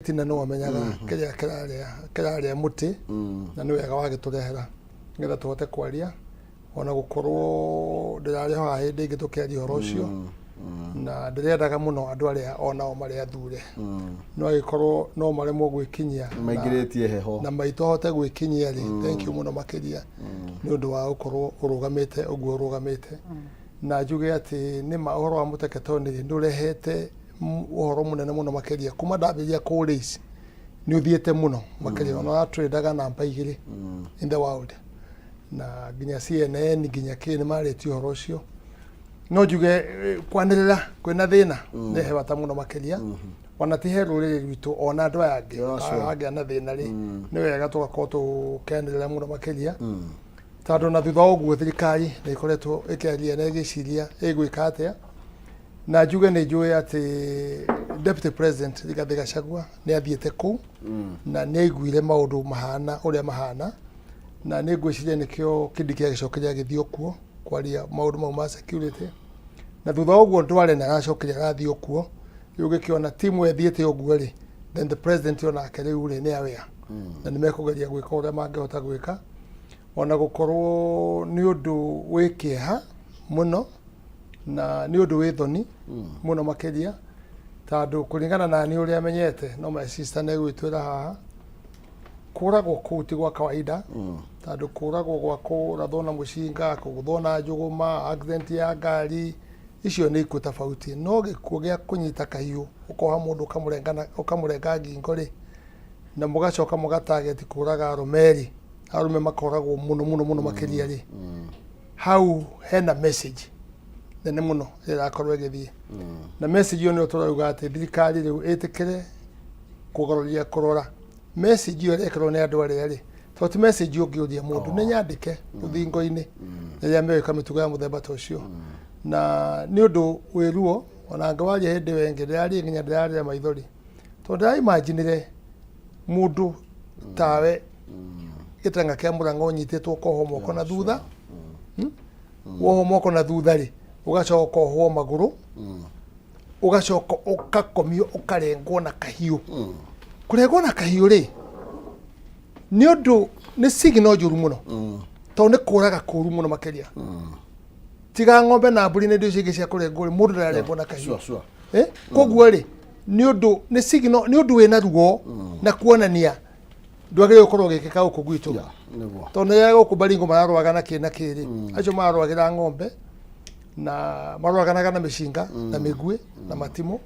tina no amenyaga kĩrarĩa mũtĩ na nĩ wega wagĩtũrehera nĩgetha tũhote kwaria ona gũkorwo ndĩrarĩ ho hĩndĩ ĩngĩ tũkĩaria ũhoro ũcio na ndĩrendaga mũno andũ arĩa onao marĩ athure no agĩkorwo no maremwo gwĩkinyia maingĩrĩtie heho na maitohote gwĩkinyia rĩ thank you mũno makĩria nĩ ũndũ wa gũkorwo ũrũgamĩte ũguo ũrũgamĩte na njuge atĩ nĩ ma ũhoro wa mũteketoni ndũrehete ũhoro mũnene mũno makĩria kuma ndambĩrĩria kũrĩci nĩ ũthiĩte mũno makĩria ona twendaga namba 2 in the world na nginya CNN nginya kĩ nĩ marĩtie ũhoro ũcio no njuge kwanĩrĩra kwĩna thĩna nĩ he bata mũno makĩria ona ti he rũrĩrĩ rwitũ ona andũ aya angĩ na thĩna rĩ nĩ wega tũgakorwo tũkenĩrĩra mũno makĩria tondũ na thutha ũguo thirikari nĩ ĩkoretwo ĩkĩaria na ĩgĩciria ĩgwĩka atĩa na njuge nĩ njũĩ atĩ Deputy President Rigathi Gachagua nĩ athiĩte kũu na nĩ aiguire maũndũ mahana ũrĩa mahana na nĩ ngwĩciria nĩkĩo kĩndĩ kĩa gĩcokeria gĩthiĩ kuo kwaria maũndũ mau ma security na thutha ũguo ndware na agacokeria agathiĩ kuo ũgĩkĩona timu ethiĩte ũguo rĩ then the president onake rĩu rĩ nĩ aware na nĩ mekũgeria gwĩka ũrĩa mangĩhota gwĩka ona gũkorwo nĩ ũndũ wĩkĩeha mũno na nĩ ũndũ wĩ thoni mũno makĩria tondũ kũringana na niĩ ũrĩa menyete no my sister nĩ gwĩtwĩra haha kũragwo kũu ti gwa kawaida tondũ kũragwo gwa kũrathwo na mũcinga kũgũthwo na njũgũma accident ya ngari icio nĩ ikuũ tofauti no gĩkuũ gĩa kũnyita kahiũ ũkoha mũndũ ũkamũrenga ngingo rĩ na mũgacoka mũgatarget kũraga arũme makoragwo mũno makĩria rĩ hau hena message nene mũno ĩrakorwo ĩgĩthiĩ na message ĩyo nĩ tũrauga atĩ thirikari rĩu ĩtĩkĩre kũgarũria kũrora message ĩyo ĩrekĩrwo nĩ andũ arĩa rĩ tondũ ti message ũngĩũria mũndũ nĩ nyandĩke rũthingo-inĩ rĩrĩa mewĩka mĩtugo ya mũthemba ta ũcio na nĩ ũndũ wĩruo ona ngawaria hĩndĩ wengĩ ndĩraria nginya ndĩrarĩra maithori tondũ ndĩraimagine mũndũ tawe gĩtanga kĩa mũrang'o nyitĩtwo koho moko na thutha woho moko na thutha rĩ ugacoka koho magũrũ ugacoka ũkakomio ũkarengwo na kahiũ kũrengwo na kahiũ rĩ nĩ ũndũ nĩ signal njũru mũno tondũ nĩ kũraga kũru mũno makĩria tiga ng'ombe na mbũri nĩ indo icio ingĩ cia kũrengwo rĩ mũndũ ndarengwo na kahiũ koguo rĩ nĩ ũndũ nĩ signal nĩ ũndũ wĩna ruo na kuonania ndwagĩrĩirwo gũkorwo ũgĩkĩka gũkũ gwitũ tondũ nĩ gũkũ Baringo mararũaga na kĩrĩ acio mararũagĩra ng'ombe na marũaganaga na mĩcinga na mĩguĩ na matimũ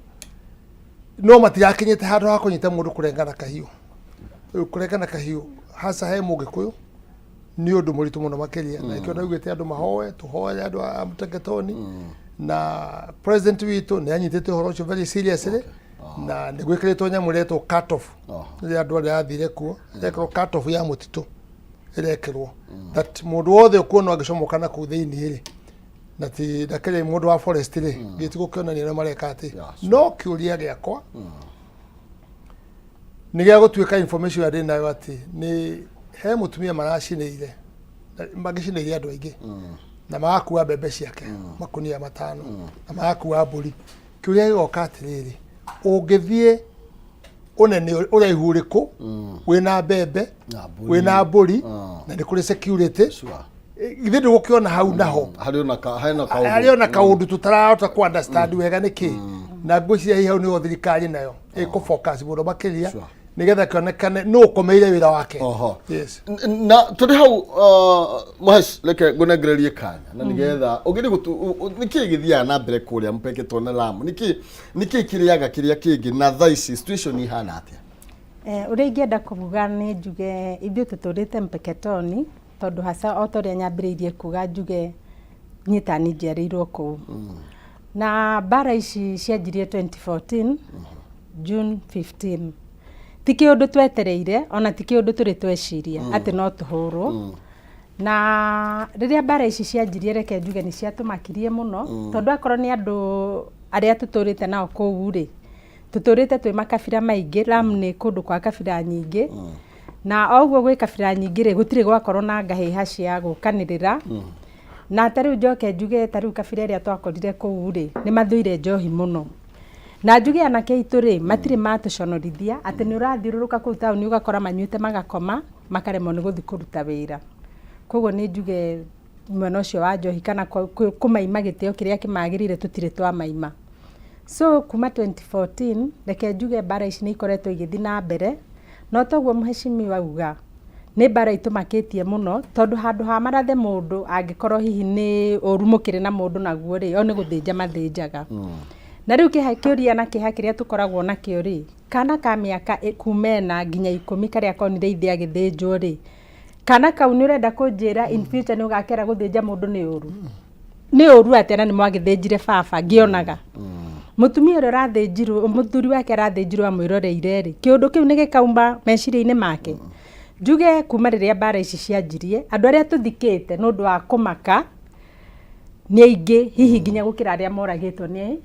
no matirakinyĩte handũ ha kũnyita mũndũ kũrenga na kahiũ kũrenga na kahiũ hasa he mũgĩkũyũ nĩ ũndũ mũritũ mũno makĩria na kĩo ndaugĩte andũ mahoe tũhoe andũ a mũteketoni na president witũ nĩ anyitĩte ũhoro ũcio very seriously na nĩ gwĩkĩrĩtwo nyamũ ĩretwo cut off rĩrĩa andũ arĩa athire kuo ĩrekĩrwo cut off ya mũtitũ ĩrekĩrwo that mũndũ wothe ũkuona angĩcomoka na kũu thĩinĩ rĩ na ti ndakĩrĩ mũndũ wa forest rĩ gĩtigo kĩonania ũrĩa mareka atĩ no kĩũria gĩakwa nĩ gĩa gũtuĩka information ndĩ nayo atĩ nĩ he mũtumia maracinĩire magĩcinĩire andũ aingĩ na magakua mbembe ciake makunia 5 na magakua mbũri kĩũria gĩgoka atĩrĩrĩ ũngĩthiĩ ũnene ũraihu ũrĩkũ wĩna mbembe wĩna mbũri na nĩ kũrĩ security ithe ndũgũkĩona hau naho harĩ ona kaũndũ tũtarahota ku understand wega nĩkĩ na ngwĩciria hihi hau nĩho thirikari nayo ĩkũfocus mũno makĩria nĩgetha kĩonekane nũ ũkomeire wĩra wake na tũrĩ hau Mohes reke ngũnengererie kanya na nĩgetha ũgĩrĩ nĩkĩ gĩthiaga na mbere kũrĩa mpeketwo na Lamu nĩkĩ kĩrĩaga kĩrĩa kĩngĩ na thaa ici situation ihana atĩa ũrĩa ingĩenda kũbuga nĩ njuge ithuĩ tũtũrĩte mpeketoni tondũ hasa o torĩa nyambĩrĩirie kuga njuge nyitani njiarĩirwo kũu na mbara ici cianjirie 2014 June 15 ti kĩũndũ twetereire ona ti kĩũndũ tũrĩ tweciria atĩ no tũhũrwo na rĩrĩa mbara ici cianjirie reke njuge nĩ ciatũmakirie mũno tondũ akorwo nĩ andũ arĩa tũtũrĩte nao kũu rĩ tũtũrĩte twĩ makabira maingĩ Lamu nĩ kũndũ kwa kabira nyingĩ na oguo gwĩ kabira nyingĩ rĩ gũtirĩ gwakorwo na ngahĩha cia gũkanĩrĩra na tarĩu njoke njuge tarĩu kabira ĩrĩa twakorire kũu rĩ nĩ mathũire njohi mũno na njuge anake aitũ rĩ matirĩ matũconorithia atĩ nĩ ũrathiũrũrũka kũu taũni ũgakora manyuĩte magakoma makaremwo nĩ gũthiĩ kũruta wĩra. Koguo nĩ njuge mwena ũcio wa njohi kana kũmaima gĩtĩo kĩrĩa kĩmagĩrĩire tũtirĩ twamaima. So kuma 2014 reke njuge mbara ici nĩ ikoretwo igĩthiĩ na mbere, no toguo mheshimiwa auga nĩ mbara itumakĩtie mũno tondũ handũ ha marathe mũndũ angĩkorwo hihi nĩ ũru mũkĩrĩ na mũndũ naguo rĩ o nĩ gũthĩnja mathĩnjaga. Na rĩu kĩũria na kĩeha kĩrĩa tũkoragwo nakĩo rĩ, kana ka mĩaka kuma 4 nginya 10 karĩa konire ithe agĩthĩnjwo rĩ, kana kau nĩ ũrenda kũnjĩra in future nĩ ũgakera gũthĩnja mũndũ nĩ ũru? Nĩ ũru atĩ na nĩ mwagĩthĩnjire baba ngĩonaga. Mũtumia ũrĩa ũrathĩnjirwo mũthuri wake arathĩnjirwo amwĩroreire rĩ, kĩũndũ kĩu nĩ gĩkauma meciria-inĩ make. Njuge kuma rĩrĩa mbara ici cianjirie andũ arĩa tũthikĩte nĩ ũndũ wa kũmaka nĩ aingĩ hihi nginya gũkĩra arĩa moragĩtwo nĩ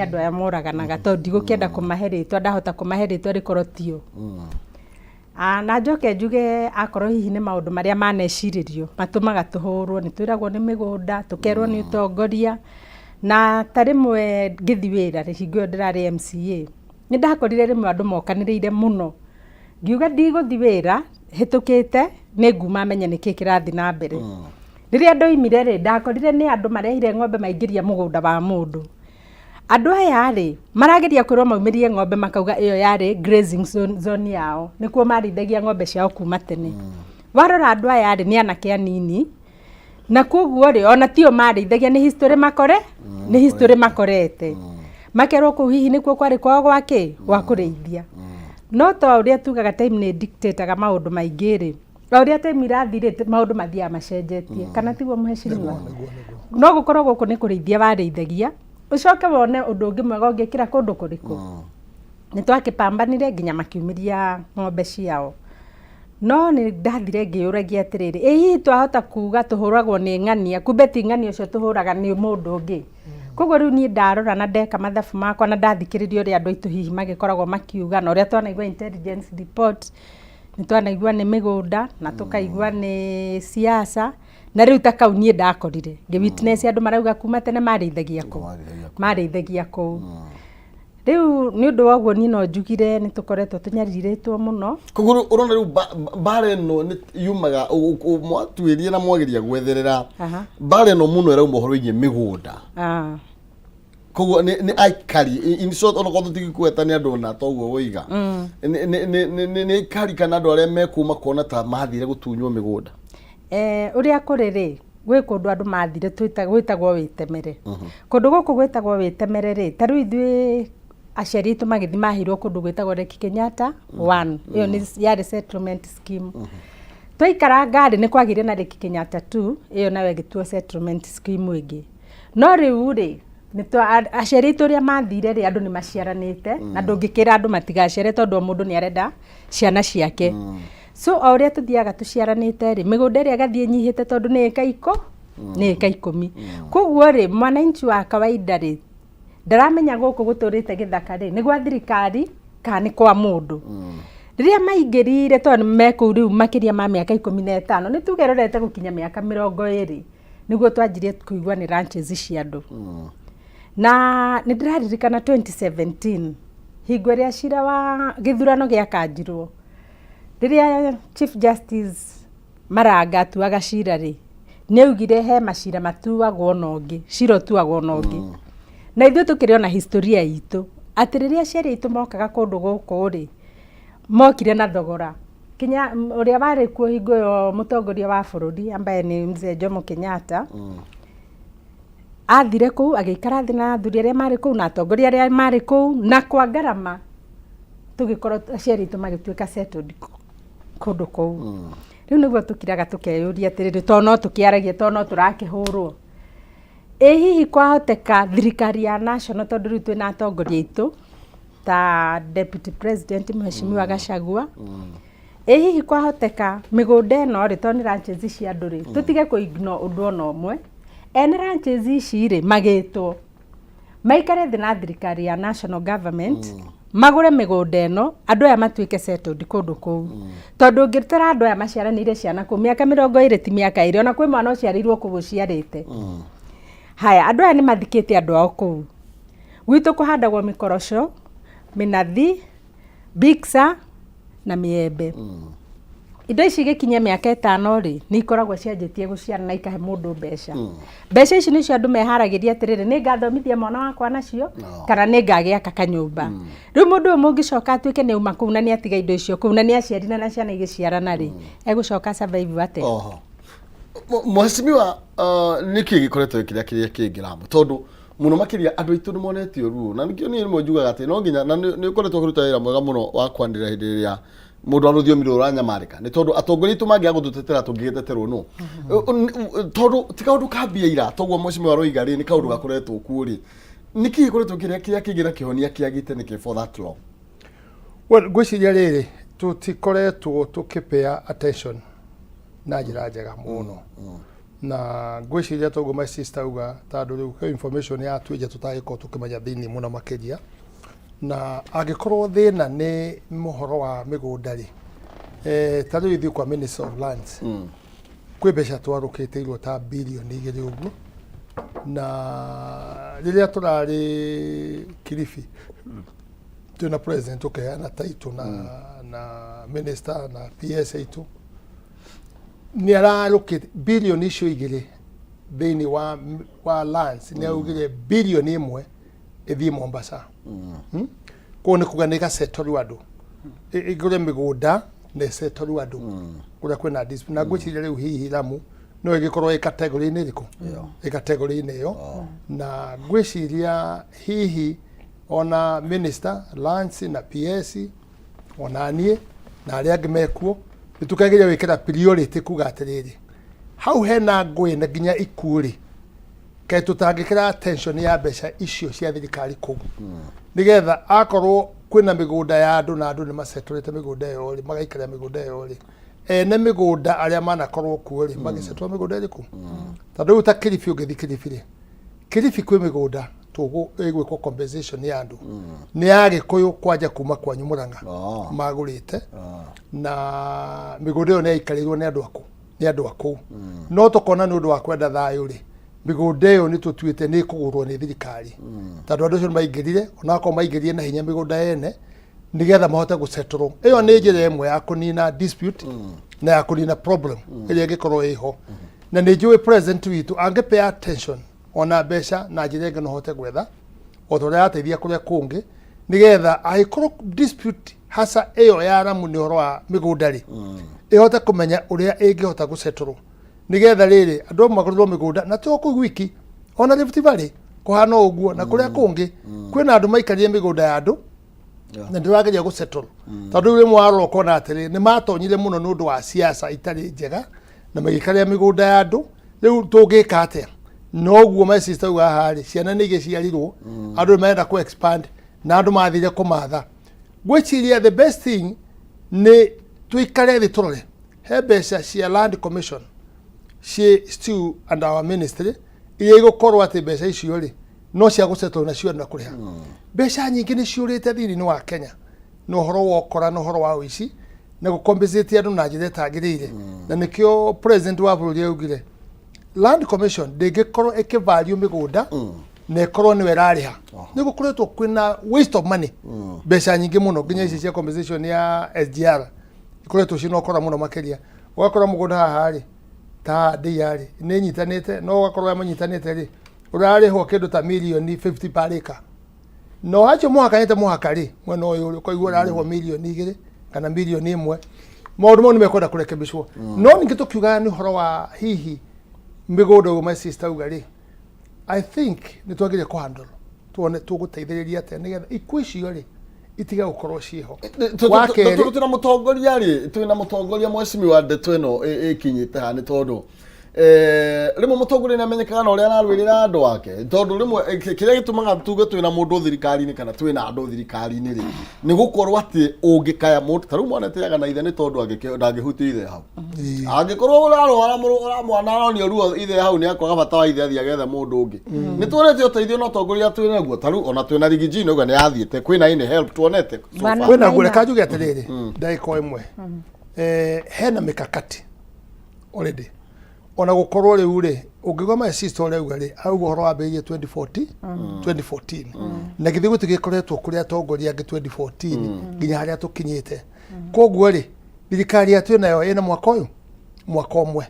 andũ aya moraganaga tondũ ndigũkĩenda kũmahe rĩtwa, ndahota kũmahe rĩtwa rĩkorwo tio. Na njoke njuge akorwo hihi nĩ maũndũ marĩa manecirĩrio matũmaga tũhũrwo, nĩ twĩragwo nĩ mĩgũnda, tũkerwo nĩ ũtongoria. Na ta rĩmwe ngĩthi wĩra hingo ĩyo ndĩrarĩ MCA nĩ ndakorire rĩmwe andũ mokanĩrĩire mũno, ngiuga ndigũthi wĩra hĩtũkĩte nĩ nguma menye nĩkĩ kĩrathiĩ na mbere. Rĩrĩa ndoimire rĩ ndakorire nĩ andũ marehire ng'ombe maingĩria mũgũnda wa mũndũ. Andũ aya rĩ marageria kwĩrwo maumĩrie ng'ombe makauga ĩyo yarĩ grazing zone yao, nĩkuo marĩithagia ng'ombe ciao kuma tene. Warora andũ aya rĩ nĩ anake anini, na koguo rĩ ona tio marĩithagia nĩ history makorete. Makerwo kũu hihi nĩkuo kwarĩ kwao gwa kũrĩithia. No ta ũrĩa tugaga time nĩ dictator maũndũ maingĩ rĩ, o ũrĩa time irathirĩte maũndũ mathiaga macenjetie, kana tiguo mheshimiwa? No gũkorwo gũkũ nĩ kũrĩithia warĩithagia ucoke wone ũndũ ũngĩ mwega ũngĩkĩra kũndũ kũrĩkũ. Nĩ twakĩpambanire nginya makiumĩria ng'ombe ciao. No nĩ ndathire ngĩũragia atĩrĩrĩ, hihi twahota kuga tũhũragwo nĩ ng'ania, kumbe ti ng'ania ũcio tũhũraga nĩ mũndũ ũngĩ. Koguo rĩu niĩ ndarora na ndeka mathabu makwa na ndathikĩrĩria ũrĩa andũ aitũ hihi magĩkoragwo makiuga na ũrĩa twanaigua intelligence report, nĩ twanaigua nĩ mĩgũnda na tũkaigua nĩ siasa. Na rĩu ta kau niĩ ndakorire ngĩ-witness andũ marauga kuma tene marĩithagia kũu. Rĩu nĩ ũndũ wa ũguo niĩ no njugire nĩ tũkoretwo tũnyarirĩtwo mũno. Koguo ũrona rĩu mbara ĩno nĩ yumaga mwatuĩrie na mwageria gwetherera mbara ĩno mũno ĩrauma ũhoro-inĩ mĩgũnda. Koguo nĩ aikari in short ona korwo tũtigĩkweta nĩ andũ na toguo woiga nĩ aikari kana andũ arĩa mekuma kuona ta mathire gũtunywo mĩgũnda. Ũrĩa kũrĩ rĩ gwĩ kũndũ andũ mathire gwĩtagwo wĩtemere. Kũndũ gũkũ gwĩtagwo wĩtemere rĩ, ta rĩu ithuĩ aciari aitũ magĩthi mahirwo kũndũ gwĩtagwo Lake Kenyatta 1, ĩyo nĩ yarĩ settlement scheme. Twaikaranga nĩ kwagire na Lake Kenyatta 2, ĩyo nayo ĩgĩtuo settlement scheme ĩngĩ. No rĩu rĩ aciari aitũ ũrĩa mathire rĩ andũ nĩ maciaranĩte na ndũngĩkĩra andũ matigaciare tondũ mũndũ nĩ arenda ciana ciake. So o ũrĩa tũthiaga tũciaranĩte rĩ mĩgũnda ĩrĩa ĩgathiĩ ĩnyihĩte tondũ nĩ ĩka 10. Koguo rĩ mwananchi wa kawaida rĩ ndaramenya gũkũ gũtũrĩte gĩthaka rĩ nĩ gwa thirikari kana nĩ kwa mũndũ. Rĩrĩa maingĩrire tondũ mekũu rĩu makĩria ma mĩaka 15 nĩ tuge rorete gũkinya mĩaka 20 nĩguo twanjirie kũigua nĩ ranches cia andũ. Na nĩ ndĩraririkana 2017 hingo ĩrĩa cira wa gĩthurano gĩakanjirwo, rĩrĩa Chief Justice Maranga atuaga cira rĩ nĩ augire he macira matuagwo na ũngĩ, cira ũtuagwo na ũngĩ. Na ithuĩ tũkĩrĩ ona historia itũ atĩ rĩrĩa aciari aitũ mokaga kũndũ gũkũ rĩ mokire na thogora. Kinya ũrĩa warĩ kuo hingo ĩyo mũtongoria wa bũrũri ambaye nĩ Mzee Jomo Kenyatta athire kũu agĩikara thĩ na athuri arĩa marĩ kũu na atongoria arĩa marĩ kũu, na kwa ngarama tũgĩkorwo aciari aitũ magĩtuĩka settled kũndũ kũu. Rĩu nĩguo tũkiraga tũkeyũria atĩrĩrĩ to no tũkĩaragia to no tũrakĩhũrwo. Hihi kwahoteka thirikari ya national tondũ rĩu twĩna atongoria aitũ ta Deputy President Mheshimiwa Gachagua, hihi kwahoteka mĩgũnda ĩno rĩ to nĩ ranches cia andũ rĩ tũtige kũ-ignore ũndũ ona ũmwe. Ene ranches ici rĩ magĩtwo maikare thĩ na thirikari ya national government magũre mĩgũnda ĩno andũ aya matuĩke settled kũndũ kũu. Tondũ ũngĩtara andũ aya maciaranĩire ciana kũu mĩaka 20 ti mĩaka 2 ona kwĩ mwana ũciarirwo kũu ũciarĩte. Haya andũ aya nĩ mathikĩte andũ ao kũu. Gwitũ kũhandagwo mĩkoroco, mĩnathi, biksa na mĩembe. Indo ici igĩkinyia mĩaka 5 rĩ, nĩ ikoragwo cianjĩtie gũciara na ikahe mũndũ mbeca. Mbeca ici nĩcio andũ meharagĩria atĩrĩrĩ, nĩ ngathomithia mwana wakwa nacio kana nĩ ngagĩaka kanyũmba. Rĩu mũndũ ũyũ mũngĩcoka atuĩke nĩ uma kũu na nĩ atiga indo icio kũu na nĩ aciarina na ciana igĩciarana rĩ, egũcoka survive atĩa? Mheshimiwa, niki gikoretwo kĩrĩa kĩngĩramu tondu muno makiria andũ aitũ nĩ monetio ruo na nikio niĩ rĩmwe njugaga atĩ no nginya na nĩ ũkoretwo ũkĩruta wĩra mwega mũno wa kwandĩra hĩndĩ ĩrĩa mũndũ arũthio mĩrũ ũranyamarĩka nĩ tondũ atongoria aitũ mangĩaga gũtũtetera tũngĩgeteterwo no tondũ ti kaũndũ kambia ira toguo Mheshimiwa Roiga rĩ nĩ kaũndũ gakoretwo kuo rĩ niki gikoretwo kĩrĩa kĩngĩra kĩhonia kĩagĩte nĩkĩ for that long. Well, gwĩciria rĩrĩ tũtikoretwo tũkĩpea attention na njĩra njega mũno. Na gwĩciria toguo my sister uga tondũ rĩu information ya twĩje tũtagĩkorwo tũkĩmenya thĩinĩ mũno makĩria. Na angĩkorwo thĩna nĩ mũhoro wa mĩgũnda rĩ ta rĩu ithuĩ kwa Minister of Lands kwĩ mbeca twarũkĩtĩirwo ta birioni 2 ũguo na rĩrĩa tũrarĩ Kilifi twĩna president ũkĩheana taitũ na minister na PS aitũ nĩ ararũkĩte birioni icio 2 thĩinĩ wa lands nĩ augire birioni 1 ĩthiĩ Mombasa. Ko nĩ kuga nĩ gasetoro andũ igũre mĩgũnda nĩ setoro andũ kũrĩa kwĩna dispute na gwĩciria rĩu hihi Lamu no ĩgĩkorwo ĩ category-inĩ ĩrĩkũ ĩ category-inĩ ĩyo na gwĩciria hihi ona minister Lands na PS ona niĩ na arĩa angĩ mekuo nĩtũkagĩrĩria wĩkĩra priority kuga atĩrĩrĩ hau hena ngũĩ na nginya ikuũ rĩ kaĩ tũtangĩkĩra attention ya mbeca icio cia thirikari kũu nĩgetha akorwo kwĩna mĩgũnda ya andũ na andũ nĩ macetorete mĩgũnda ĩyo rĩ magaikara mĩgũnda ĩyo rĩ ene mĩgũnda arĩa manakorwo kuo rĩ magĩcetora mĩgũnda ĩrĩkũ tondũ rĩu ta Kilifi ũngĩthi Kilifi rĩ Kilifi kwĩ mĩgũnda ĩgwĩkwo compensation ya andũ nĩ ya Gĩkũyũ kwanja kuma kwanyu Mũrang'a magũrĩte na mĩgũnda ĩyo nĩ yaikarĩirwo nĩ andũ a kũu no tũkona nĩ ũndũ wa kwenda thayũ rĩ mĩgũnda ĩyo nĩ tũtuĩte nĩ kũgũrwo nĩ thirikari tondũ andũ acio maingĩrire onakorwo maingĩrire na hinya mĩgũnda ene nĩgetha mahote gũcetorwo ĩyo nĩ njĩra ĩmwe ya kũnina dispute na ya kũnina problem ĩrĩa ĩngĩkorwo ĩho na nĩ njũĩ president witũ angĩpea attention ona mbeca na njĩra ĩngĩ no hote gwetha o ta ũrĩa ateithia kũrĩa kũngĩ nĩgetha angĩkorwo dispute hasa ĩyo ya Lamu nĩ ũhoro wa mĩgũnda rĩ ĩhote kũmenya ũrĩa ĩngĩhota gũcetorwo nĩgetha rĩrĩ andũ magũrĩrwo mĩgũnda na to kũu wiki ona Rift Valley kũhana ũguo na kũrĩa kũngĩ kwĩna andũ maikarĩe mĩgũnda ya andũ na ndĩrageria gũcetorwo tondũ rĩmwe waroko na atĩrĩ nĩ matonyire mũno nĩ ũndũ wa siasa itarĩ njega na magĩikaria mĩgũnda ya andũ rĩu tũngĩka atĩa noguo my sister uga harĩ ciana nĩ igĩciarirwo andũ nĩ marenda kũ expand na andũ mathire kũmatha gwĩciria the best thing nĩ tũikare thĩ tũrore he mbeca cia land commission ciĩ still under our ministry iria igũkorwo atĩ mbeca icio rĩ no cia gũcetwo nacio na kũrĩha mbeca nyingĩ nĩ ciũrĩte thĩinĩ wa Kenya no ũhoro wa ũkora no ũhoro wa ũici na gũcompensate andũ na njĩra ĩtagĩrĩire na nĩkĩo president wa bũrũri augire land commission ndĩngĩkorwo ĩkĩvalue mĩgũnda na ĩkorwo nĩwe ĩrarĩha nĩ gũkoretwo kwĩna waste of money mbeca nyingĩ mũno nginya ici cia compensation ya SGR ikoretwo ciĩna ũkora mũno makĩria ũgakora mũgũnda haha rĩ ta ndĩarĩ nĩ nyitanĩte no ũgakorwo manyitanĩte rĩ ũrarĩhwo kĩndũ ta mirioni 50 per acre no acio mũhakanĩte mũhaka rĩ mwena ũyũ ũkaigua ũrarĩhwo mirioni 2 kana mirioni 1 maũndũ mau nĩ mekwenda kũrekebicwo no ningĩ tũkiuga nĩ ũhoro wa hihi mĩgũnda ũguo my sister uga rĩ I think nĩ twagĩrĩire kũhandle tuone tũgũteithĩrĩria atĩa nĩgetha ikuũ icio rĩ itiga gũkorwo ciho twĩna mũtongoria rĩ twĩna mũtongoria Mheshimiwa ndeto ĩno ĩkinyĩte ha nĩ tondũ rĩmwe mũtongoria nĩ amenyekaga na ũrĩa ararũĩrĩra andũ ake tondũ rĩmwe kĩrĩa gĩtũmaga tuge twĩna mũndũ thirikari-inĩ kana twĩna andũ thirikari-inĩ rĩ nĩ gũkorwo atĩ ũngĩkaya mũndũ ta rĩu mwana ĩteaga na ithe nĩ tondũ ndangĩhutia ithe hau angĩkorwo ũrarwara mwana aronio ruo ithe hau nĩ akwaga bata wa ithe athiĩ agetha mũndũ ũngĩ nĩ tuonete ũteithio na ũtongoria twĩna naguo ta rĩu ona twĩna Rigiji nauga nĩ athiĩte kwĩna ini help tuonete kwĩna guo reka njuge atĩrĩrĩ ndagĩka ĩmwe hena mĩkakati already ona gukorwo riu ri ungigoma sister riu ri augo horo wambirie 2014 na githi gutigikoretwo kuria tongoria ngi 2014 nginya haria tukinyite koguo ri thirikari atu nayo ina mwaka umwe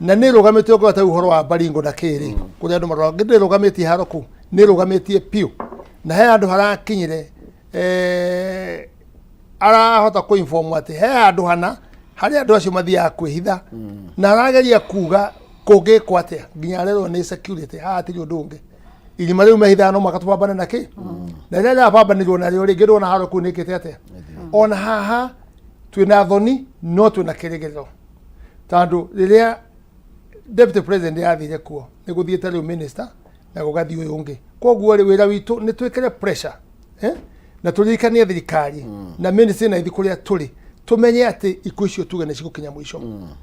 na ni rugamite ngo ta uhoro wa Baringo na Kiri kuria andu marwa ngide rugamite haroku ni rugamite piu na he andu harakinyire arahota ku inform ati he andu hana hari andu acio mathia kwihitha na arageria kuga kuge kwate nginya rero ni security ati ndunge ili mariu mehitha no makatubambana na ki na rĩrĩa bambanirwo na rĩo rĩngĩ ndona haroku nikite ate ona haha twina thoni no twina kĩrĩgĩrĩro tondu rĩrĩa deputy president yathire kuo ni guthiĩte rĩu minister na gugathi uyu ungi koguo ri wira witu ni twikire pressure na turirikanie thirikari na ministry na ithikuria turi tumenye ati ikuũ icio tuge nĩ cigũkinya mwisho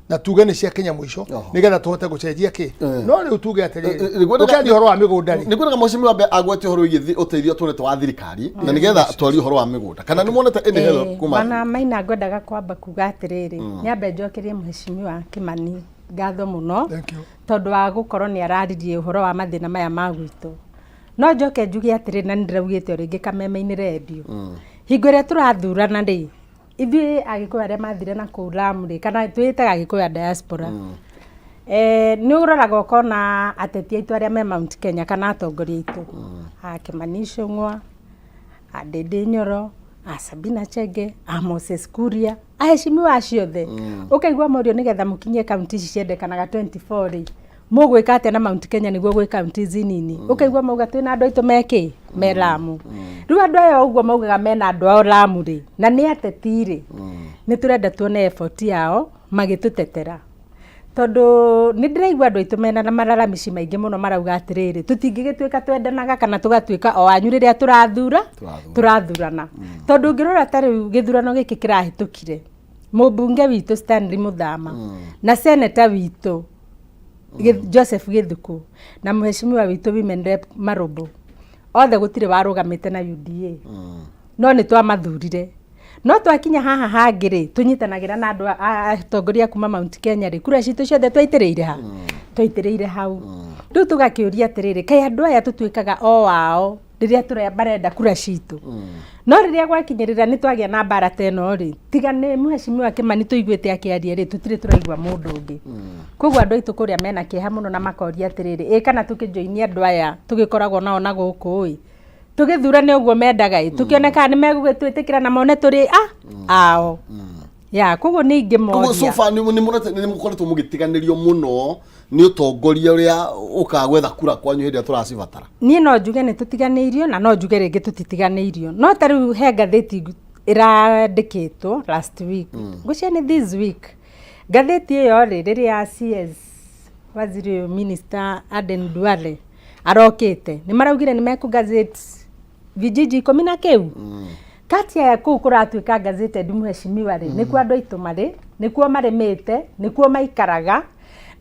na tuge nĩ ciakinya mwisho nigetha tuhote gucenjia ki no rĩu tuge atĩrĩrĩ ũkĩaria ũhoro wa mĩgũnda rĩ nĩkwĩraga mũcimĩ wa agwete ũhoro wĩgiĩ ũteithio tũrĩte wa thirikari na nigetha twarie ũhoro wa mĩgũnda kana nĩ muonete ĩnĩ helo kuma bana Maina ngwendaga kwamba kuga atĩrĩrĩ nyambe njokerie mũheshimiwa wa Kimani ngatho muno tondu wa gukorwo ni araririe uhoro wa mathina maya ma gwitũ no njoke njuge atĩrĩ na ndĩraugĩte rĩngĩ Kameme-inĩ radio hingo ĩrĩa tũrathurana rĩ ithuĩ agĩkũyũ arĩa mathire na kũu Lamu rĩ kana twĩtaga agĩkũyũ a diaspora nĩ ũroraga ũkona ateti aitũ arĩa me Mount Kenya kana atongoria aitũ Kimani Ichung'wa Ndindi Nyoro Sabina Chege Moses Kuria aheshimiwa acio othe ukaigua morio nigetha mukinyie county ici ciendekanaga 24 ri mugwika atia na Mount Kenya niguo gwi county zinini ukaigua mauga twina andu aitu meki me Lamu riu andu ayo uguo maugaga mena andu ao Lamu ri na ni ateti ri ni turenda tuone effort yao magitutetera tondu ni ndiraigua andu aitu mena na mararamici maingi muno marauga atiriri tutingigituika twendanaga kana tugatuika o anyu riria turathurana tondu ngirora tari githurano giki kirahitukire mubunge witu Stanley Muthama na senator witu Joseph Githuku na muheshimiwa witu Women Rep Marobo othe gutire warugamite na UDA no ni twamathurire no twakinya haha hangire tunyitanagira na andu atongoria kuma Mount Kenya ri kura citu ciothe twaitĩrĩire hau riu tugakiuria atiriri kai andu aya tutuikaga o wao riria barenda kura citu no riria gwakinyirira ni twagia na bara teno ri tiga ni muheshimiwa Kimani tuiguite akiaria ri tutire turaigua mundu ungi koguo andu aitu kuria mena kieha muno na makoria atiriri kana tukijoinia andu aya tugikoragwo nao na guku ui tugithurane uguo mendaga tukioneka ni megugitwitikira na mone turi ao ya koguo ni ingimoria koguo sofa ni mukoretwo mugitiganirio muno ni utongoria uria ukagwetha kura kwanyu hindi turacibatara ni no njuge ni tutiganeirio na no njuge ringi tutitiganeirio no tariu he ngatheti irandikitwo last week gucia ni this week ngatheti iyo riria CS waziri minister Aden Duale arokite ni maraugire ni meku gazeti vijiji 10 na keu kati ya kuu kuratuika gazeted muheshimiwa ri nikuo andu aitu mari nikuo maremete nikuo maikaraga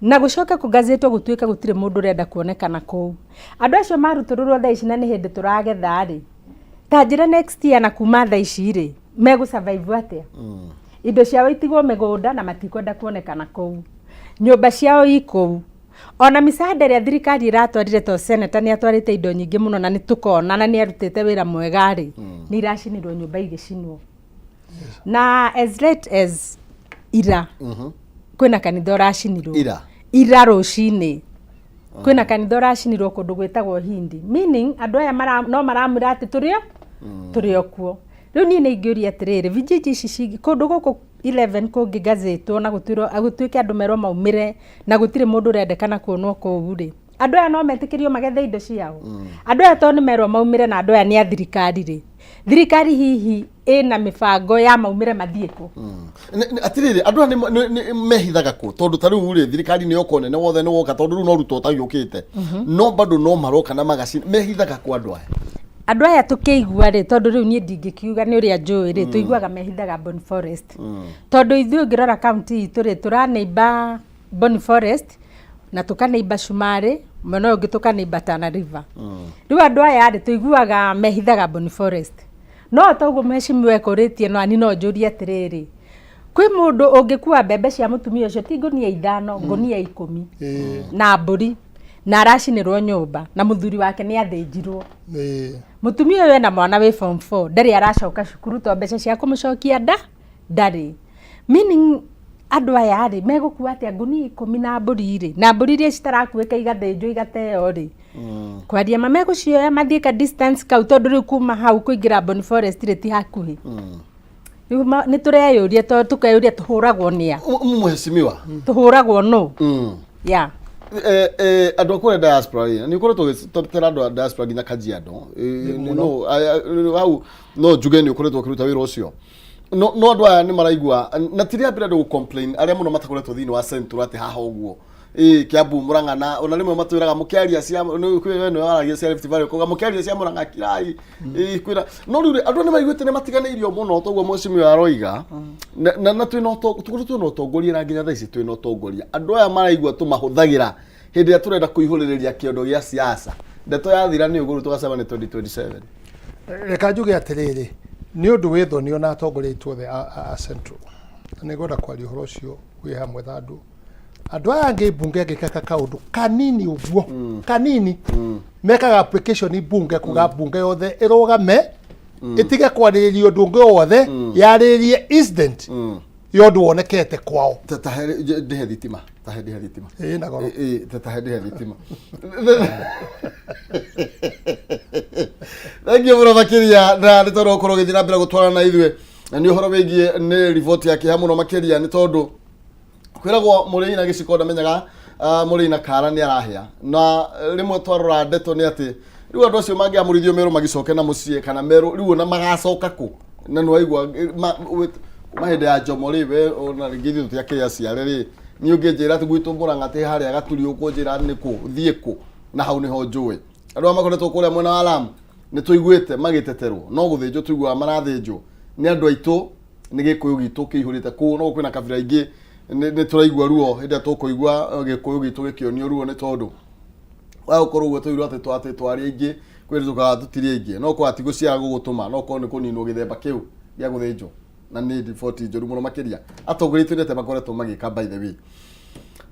na gucoka ku gazetwa gutuika gutire mundu renda kuonekana kuu andu acio marutururwo thaa ici na ni hindi turagetha ri tanjira next year na kuma thaa ici ri megu survive atia indo ciao itigwo migunda na matikwenda kuonekana kuu nyumba ciao ikuu ona misaada ya thirikari iratwarire to senator ni atwarite indo nyingi muno na ni tukona na ni arutite wira mwega ri ni iracinirwo nyumba igicinwo na as late as ira kwina kanitha racinirwo ira rucini kwina kanitha racinirwo kundu gwetagwo Hindi meaning andu aya no maramura ati turio kuo riu ni ingiuria atiriri vijiji ici kundu guku 11 kungi gazetwo na gutuike andu merwo maumire na gutire mundu rendekana kuonwo kuu ri andu aya no metikirio magethe indo ciao andu aya to ni merwo maumire na andu aya ni a thirikari ri thirikari hihi ina mibango ya maumire mathieko atiriri andu ni mehithaga ku tondu tariu ri thirikari ni yokone ne wothe ni woka tondu no ruto tayukite no bado no maroka na magacini mehithaga ku andu aya andu aya tukigua ri tondu riu ni ndingikiuga ni uria njui ri tuiguaga mehithaga Boni Forest tondu ithuĩ ngirora county itu ri turaneiba Boni Forest na tukaneiba Shumari mwena ungi tukaneiba Tana River riu andu aya ri tuiguaga mehithaga Boni Forest no toguo mheshimiwa ekoritie no ani no njuria atiriri Kwi mundu ungikua mbembe cia mutumia ucio ti ngunia 5 ngunia 10 na mburi na aracinirwo nyumba na muthuri wake ni athinjirwo. Mutumia uyu na mwana wi form 4 ndari aracoka cukuru to mbeca cia kumucokia ndari. Meaning andu aya ri megukua atia ngunia 10 na mburi ri na mburi ri citarakuika igathinjwo igateo ri kwaria mamegucioya mathie ka distance kau tondu ri kuma hau kuingira Boni Forest ri ti hakuhi. Ni tureyuria to tukeyuria tuhuragwo nia muheshimiwa tuhuragwo no ya andu akore diaspora ni ukore tugitera andu diaspora ginya Kajiado no hau no juge ni ukore tukiruta wira ucio no andu aya ni maraigua na tiria mbere andu complain aria muno matakoretwo thini wa central ati haha uguo Kiambu Murang'a ona rimwe matwiraga mukiaria cia no waragia cia Rift Valley kuga mukiaria cia Murang'a Kirai kwira no riu andu ni maiguite ni matiganeirio muno toguo mwecimio aroiga na twina utongoria na nginya thaici twina utongoria andu aya maraigua tumahuthagira hindi ya turenda kuihuririria kiondo gia siasa ndeto yathira ni uguru tugacema ni 2027 reka njuge atiriri ni undu withonio na atongoria itwothe a central ni goda kwaria horo cio wi hamwe thandu andu aya ngi bunge ngikaka kaundu kanini uguo kanini mekaga application bunge kuga bunge yothe irugame itige kwariria undu ungi wothe yaririe incident yondu wonekete kwao tatahe thitima na goro tatahe thitima thangi muno makiria na ni tondu ukorwo githina mbere gutwara na ithwe na ni uhoro wigie ni report ya kiha muno makiria ni tondu kwiragwo muri ina gicikoda menyaga muri ina kara ni arahia na rimwe twarora ndeto ni ati riu andu acio mangi amurithio meru magicoke na mucie kana meru riu na magacoka ku na no aigwa mahinde ya Jomori we ona ngithi tutia kia ciare ri ni unginjira ati gwitu Murang'a ti haria gaturi ukunjira ni ku thie ku na hau niho njui andu amakoretwo kuria mwena wa Lamu ni tuiguite magiteterwo no guthinjo tuigua marathinjo ni andu aitu ni gikuyu gitu kihurite ku no kwina kabira ingi ni turaigua ruo hindi tukuigua gikuyu gitu gikionio ruo ni tondu wa ukorwo gwetuirwo ati twari ingi kwirizuka tutirie ingi no kwa ati guciara gugutuma no ko ni kuninwo githemba kiu gia guthinjo na ni default njoru muno makiria atongoria twinete makoretwo magika by the way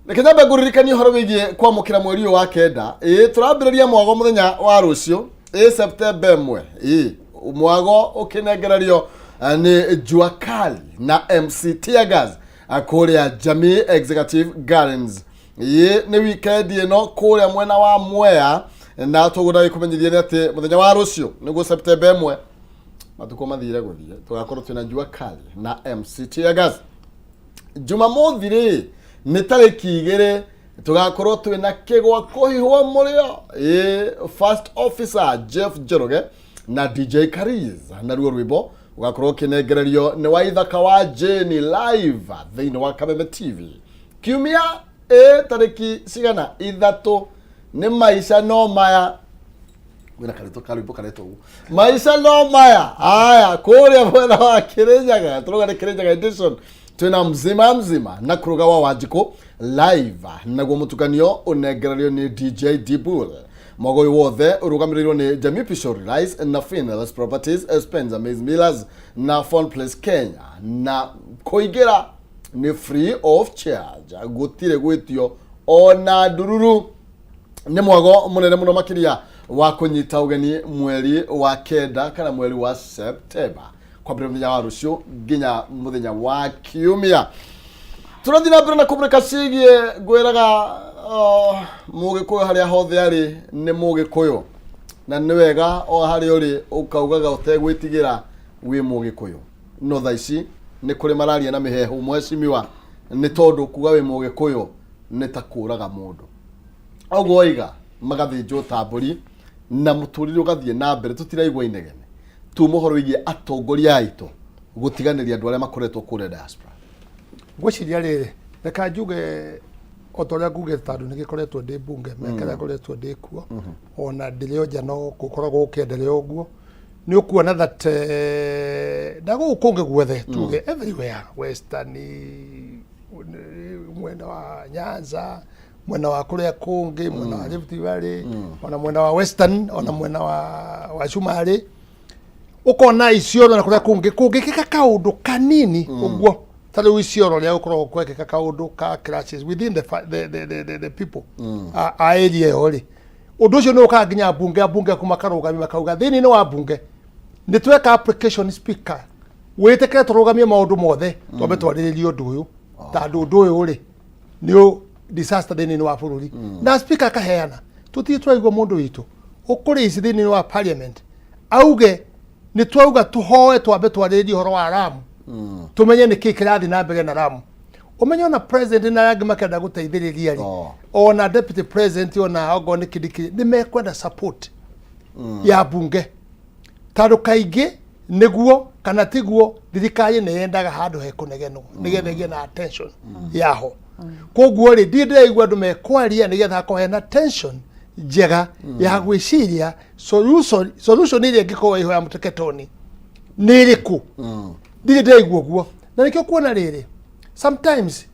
nikenya nguririkania horo wigie kwamukira mweri wa kenda turambiriria mwago muthenya wa rucio September 1 mwago ukinengererio ni jua kali na MC Teargas akuria Jamii Executive Gardens ni weekend ino kuria mwena wa Mwea na tugurai kumenyithia ni ati muthenya wa rucio niguo September 1 matuko mathire guthie tugakorwo twina jua kali na MC Teargas Jumamothi ri ni tariki 2 tugakorwo twina kigwa kuhihwa murio first officer Jeff Jeroge na DJ Kariz na ruo rwimbo ugakorwo kinengererio ni waithaka wa Jeni live thini wa Kameme TV kiumia tariki cigana 3 ni maisha no maya wina kareto karuipo kareto maisha no maya aya kuria mwena wa Kirinyaga turuga Kirinyaga edition twina mzima na kuruga wa Wanjiko live naguo mutukanio unengererio ni DJ Dibul Mogoy wothe urugamirirwo ni Jamii Pishori Rice na Finals Properties Spencer Maze Millers na Phone Place Kenya na kuingira ni free of charge gutire gwitio ona ndururu ni mwago munene muno makiria wa kunyita ugeni mweri wa kenda kana mweri wa September kwa muthenya wa rucio nginya muthenya wa kiumia turathina mbere na kumurika cigie gwiraga mugikuyu haria hothe ari ni mugikuyu na ni wega o haria uri ukaugaga utegwitigira wi mugikuyu no thaici ni kuri malaria na mihehu mwecimiwa ni tondu kuga wi mugikuyu ni takuraga mundu oguo iga magathinjwo tamburi na muturire ugathie na mbere tutiraigwa inegene tu muhoro wigie atongoria aitu gutiganiria andu aria makoretwo kure diaspora gwiciria riri reka njuge otoria nguge tandu ni gikoretwo ndi bunge mekera koretwo ndi kuo ona ndirio nja no gukoragwo ukiendelea uguo ni ukuona that ndago ukunge gwethe tuge everywhere western mwena wa Nyanza mwena wa kuria kungi mwena wa Rift Valley ona mwena wa western ona mwena wa Shumari ukona icio na kuria kungi kika kaundu kanini uguo tari wicioro ria ukorwo kwekeka kaundu ka clashes within the people a area ori undu ucio no kanginya bunge kumakarugami makauga thini ni wa bunge ni tweka application speaker witekere turugamie maundu mothe twambe twariririe undu uyu tondu undu uyu ri ni disaster thini ni wa bururi na speaker kaheana tuti twaigwa mundu witu ukuri ici thini wa parliament auge ni twauga tuhoe twambe twariririe horo wa Lamu tumenye ni kikirathi na mbere na Lamu umenye ona president na rangi makenda guteithiriria ri ona deputy president ona ogo ni kidiki ni mekwenda support ya bunge tondu kaingi niguo kana tiguo thirikari ni yendaga handu he kunegenwo nigetha gie na attention yaho koguo ri ndiraigua andu mekwaria nigetha kohe na attention njega ya gwiciria solution iria ngikoa iho ya muteketoni niriku ndiraigua guo na nikio kuona riri sometimes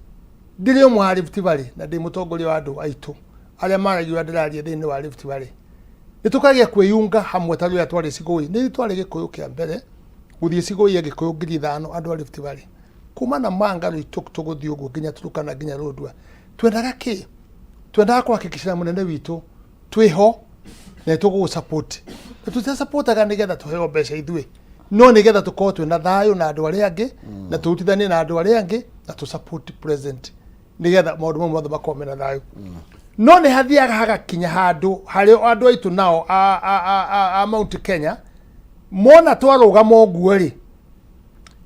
ndirio mwa Rift Valley na ndi mutongoria wa andu aitu aria maragiwa ndiraria thini wa Rift Valley nitukagia kwiyunga hamwe taru ya twari cigui ni twari gikuyu kia mbere guthie cigui ya gikuyu ngiri 5 andu a Rift Valley kuma na mangaro ituguthie uguo nginya turukana nginya rudwa twendaga ki twendaga kuhakikisha munene witu twiho na tugu support tuta supportaga nigetha tuheo mbeca ithue no nigetha tukorwo twina thayo na andu aria angi na turutithanie na andu aria angi na tu support president nigetha maundu mothe makorwo na thayo no ni hathiaga hagakinya handu hario andu aitu nao a Mount Kenya mona twarugama uguo ri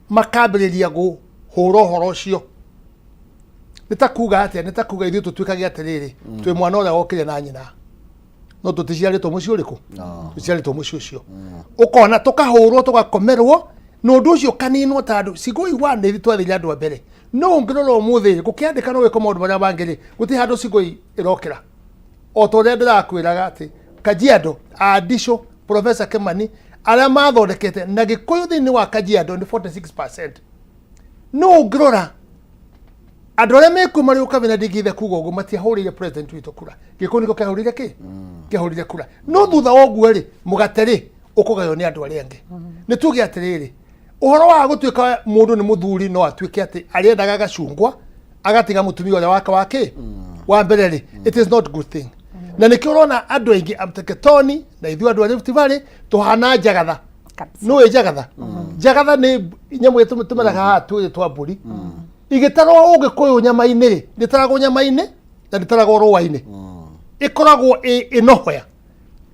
makambiriria guhura horo ucio nitakuga atia nitakuga ithu tutwikagia atiriri twi mwana uria wokire na nyina no tuticiaritwo muci uriku tuciaritwo muci ucio ukona tukahurwo tugakomerwo no ndu ucio kaninwo tandu cigui wane thitwathire andu mbere no ngirora umuthi gukiandika no wiko maundu maria bangiri guti handu cigui irokira o to ria ndirakwiraga ati Kajiado addition Professor Kimani aria mathondekete na gikuyu thini wa Kajiado ni 46%. No ngirora andu aria mekumari ukavina ndigithe kuga uguo matiahurire president witu kura gikuyu niko kahurire ki kihurire kura no thutha woguo ri mugateri ukugayo ni andu aria angi ni tuge atiriri uhoro wa gutwika mundu ni muthuri no atwike ati ariendaga gacungwa agatiga mutumia uria wake wake wa mbere ri it is not good thing na nikio rona andu aingi amteketoni na ithu andu a Rift Valley tuhana njagatha no njagatha njagatha ni nyamu tumeraga hatu twa mburi igitarwo ugikuyu nyama-ini ri nditaragwo nyama-ini na nditaragwo ruwa-ini ikoragwo inohoya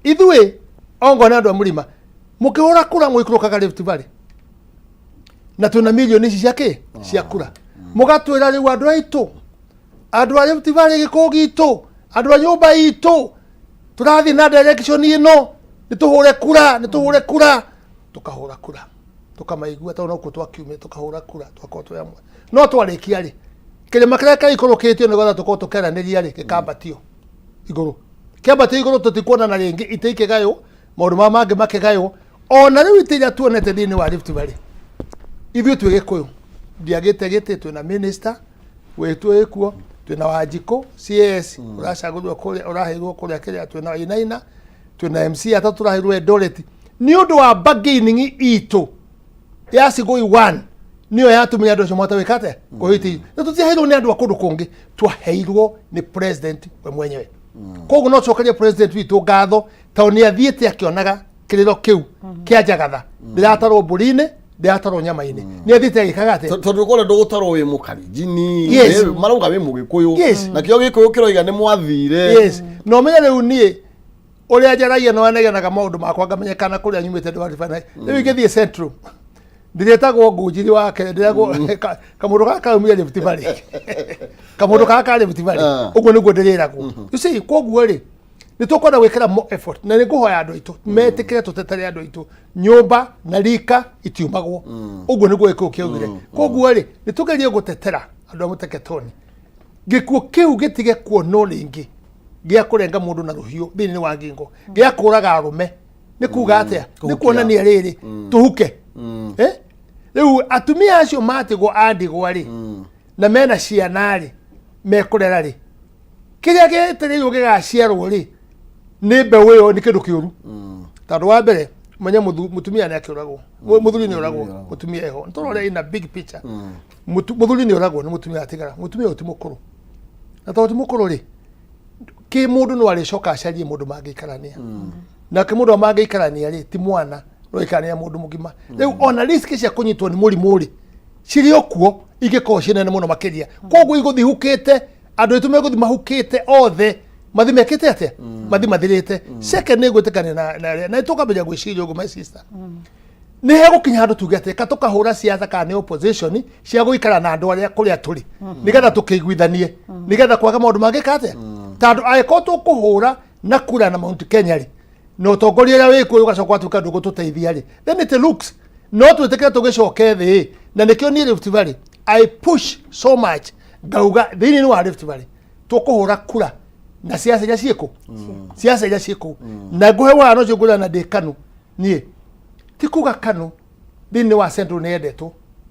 ithue ongo na andu a murima mukihura kura mwikurukaga Rift Valley na tuna milioni ici ciake cia kura mugatwira riu andu aitu andu a Rift Valley gikuyu gitu andu a nyumba itu turathi na direction ino nituhure kura tukahura kura tukamaigua tauna ku twakiume tukahura kura twakorwo yamwe no twarikia ri kirima kiria kaikurukitio nigetha tukorwo tukeraniria ri gikambatio iguru kiambatio iguru tutikuona na ringi itikigayo maundu mangi makigayo ona riu itiria tuonete thini wa Rift Valley ithuĩ twĩ gĩkũyũ ndiagĩte gĩtĩ twĩna minister wĩtu ĩkuo twĩna Wanjikũ CS ũracagũrwo kũrĩa ũraheirwo kũrĩa kĩrĩa twĩna Wainaina twĩna MC ata tũraheirwo Eldoret nĩ ũndũ wa bargaining itũ ya Sigũi 1 niyo yatumire andũ acio matawĩkate kũhiti na tũtiaheirwo nĩ andũ a kũndũ kũngĩ twaheirwo nĩ president we mwenyewe koguo no cokerie president witũ ngatho tondũ nĩ athiĩte akĩonaga kĩrĩro kĩu kĩa njagatha ndĩratarwo mbũri-inĩ ndiatarwo nyama-ini ni athite agikaga ate tondu kole ndugutarwo wi mukarijini marauga wi mugikuyu na kio gikuyu kiroiga ni mwathire no menya riu nie uria njaragia no anegenaga maundu makwa ngamenyekana kuria nyumite ndwarifana riu ngithie central ndiretagwo ngujiri wake ndiragwo kamundu gaka umire Rift Valley kamundu gaka Rift Valley uguo niguo ndiriragwo you see koguo ri ni tukwenda gwikira more effort na ni nguhoya andu aitu metikire tutetare andu aitu nyumba na rika itiumagwo uguo niguo gikuo kiugire koguo ri ni tugerie gutetera andu a Muteketoni gikuo kiu gitige kuonwo ringi gia kurenga mundu na ruhiu thini wa ngingo gia kuraga arume ni kuga atia ni kuonania riri tuhuke riu atumia acio matigwo andigwo ri na mena ciana ri mekurera ri kiria gietereirwo gigaciarwo ri ni mbeũ iyo ni kindu kiuru tondu wa mbere manya mutumia ni akiuragwo muthuri ni uragwo mutumia eho ntorore ina big picture muthuri ni uragwo ni mutumia atigara mutumia utimukuru na to utimukuru ri ki mundu no ari coka acarie mundu mangikarania na ki mundu mangikarania ri ti mwana roikania mundu mugima riu ona risk cia kunyitwo ni murimu ri ciri okuo igiko cinene muno makiria koguo iguthihukite andu itu meguthi mahukite othe mathi mekite atia mathi mathirite second ni gwitikania na itukamenya gwiciria uguo my sister ni hego kinya handu tuge atia katukahura siasa kana ni opposition cia guikara na andu aria kuria turi nigetha tukiguithanie nigetha kwaga maundu mangikate tandu aiko tukuhura na kura na Mount Kenya ri no tongoria ria wikuo ugacoka tuka ndugu tuteithia ri then it looks no twitikira tugicoke thi na nikio ni Rift Valley I push so much gauga thini ni wa Rift Valley tukuhura kura na siasa ya cieko siasa ya cieko na nguhe wa no jugula na de kanu nie tikuga kanu thini wa central ne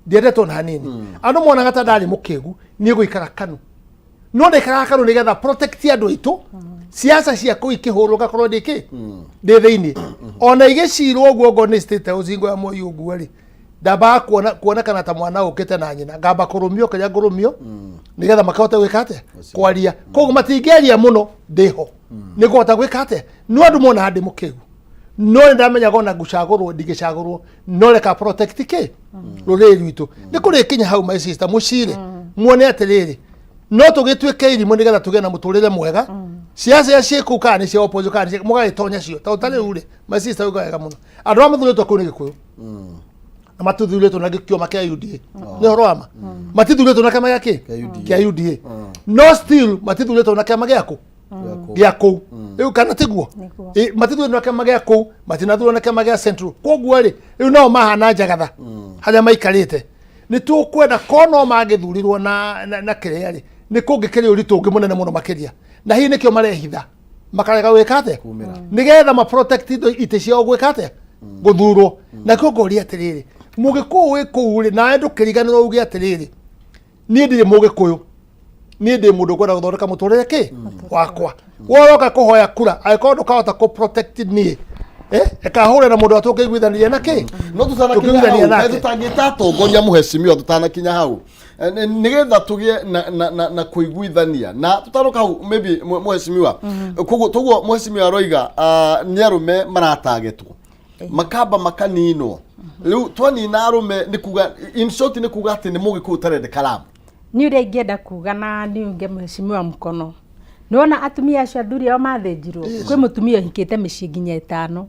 ndetwo na hanini andu mona gata ndari mukegu nie guikara kanu no ndekara kanu nigetha protect andu itu siasa cia kuikihurwo korwo ndiki ndi thini ona igicirwo guo ni state house ngo ya moyo guo ri ndamba kuona kana ta mwana ukite na nyina ngamba kurumio kaya ngurumio nigetha makahota gwikate kwaria koguo matingeria muno ndiho niguhota gwikate no andu mona handi mukegu no ndamenya gona gucagurwo ndigicagurwo no reka protect ke ruriri rwitu ni kuri kinya hau my sister mucire muone atiriri no tugitwike irimo nigetha tuge na muturire mwega siasa ya ciku kana cia opposition kana mugagitonya cio ta utari ure my sister ugaga muno andu amathuritwo kuni gikuyu na matuthuritwo na gikioma kia UDA ni horo ama matuthuritwo na kama yake kia UDA no still matuthuritwo na kama giaku giaku riu kana tiguo matuthuritwo na kama giaku matinathurwo na kama gia central koguo ri riu no mahana jagatha haria maikarite ni tukwenda kono magithurirwo na kiria ri ni kungikiri uritu ungi munene muno makiria na hii nikio marehitha makarega wikate nigetha ma protect ite cio gwikate guthurwo na kongori atiriri mugikuyu kuri na ndu kiriganiro ugi atiriri nie ndire mugikuyu nie ndi mundu kwenda guthondeka muturire ki wakwa woroka kuhoya kura aikondo kahota ku protect nie ekahure na mundu atukiguithania na ki no tutangita tongoria muheshimiwa tutanakinya hau nigetha tugie na kuiguithania na tutaroka hau maybe muheshimiwa koguo muheshimiwa roiga ni arume maratagetwo makamba makanino riu twani na arume ni kuga in short ni kuga ati ni mugiku tarende kalamu ni uri ngenda kuga na ni unge muheshimiwa mkono niona atumia acio athuri ao mathenjirwo kwi mutumia hikite micii nginya 5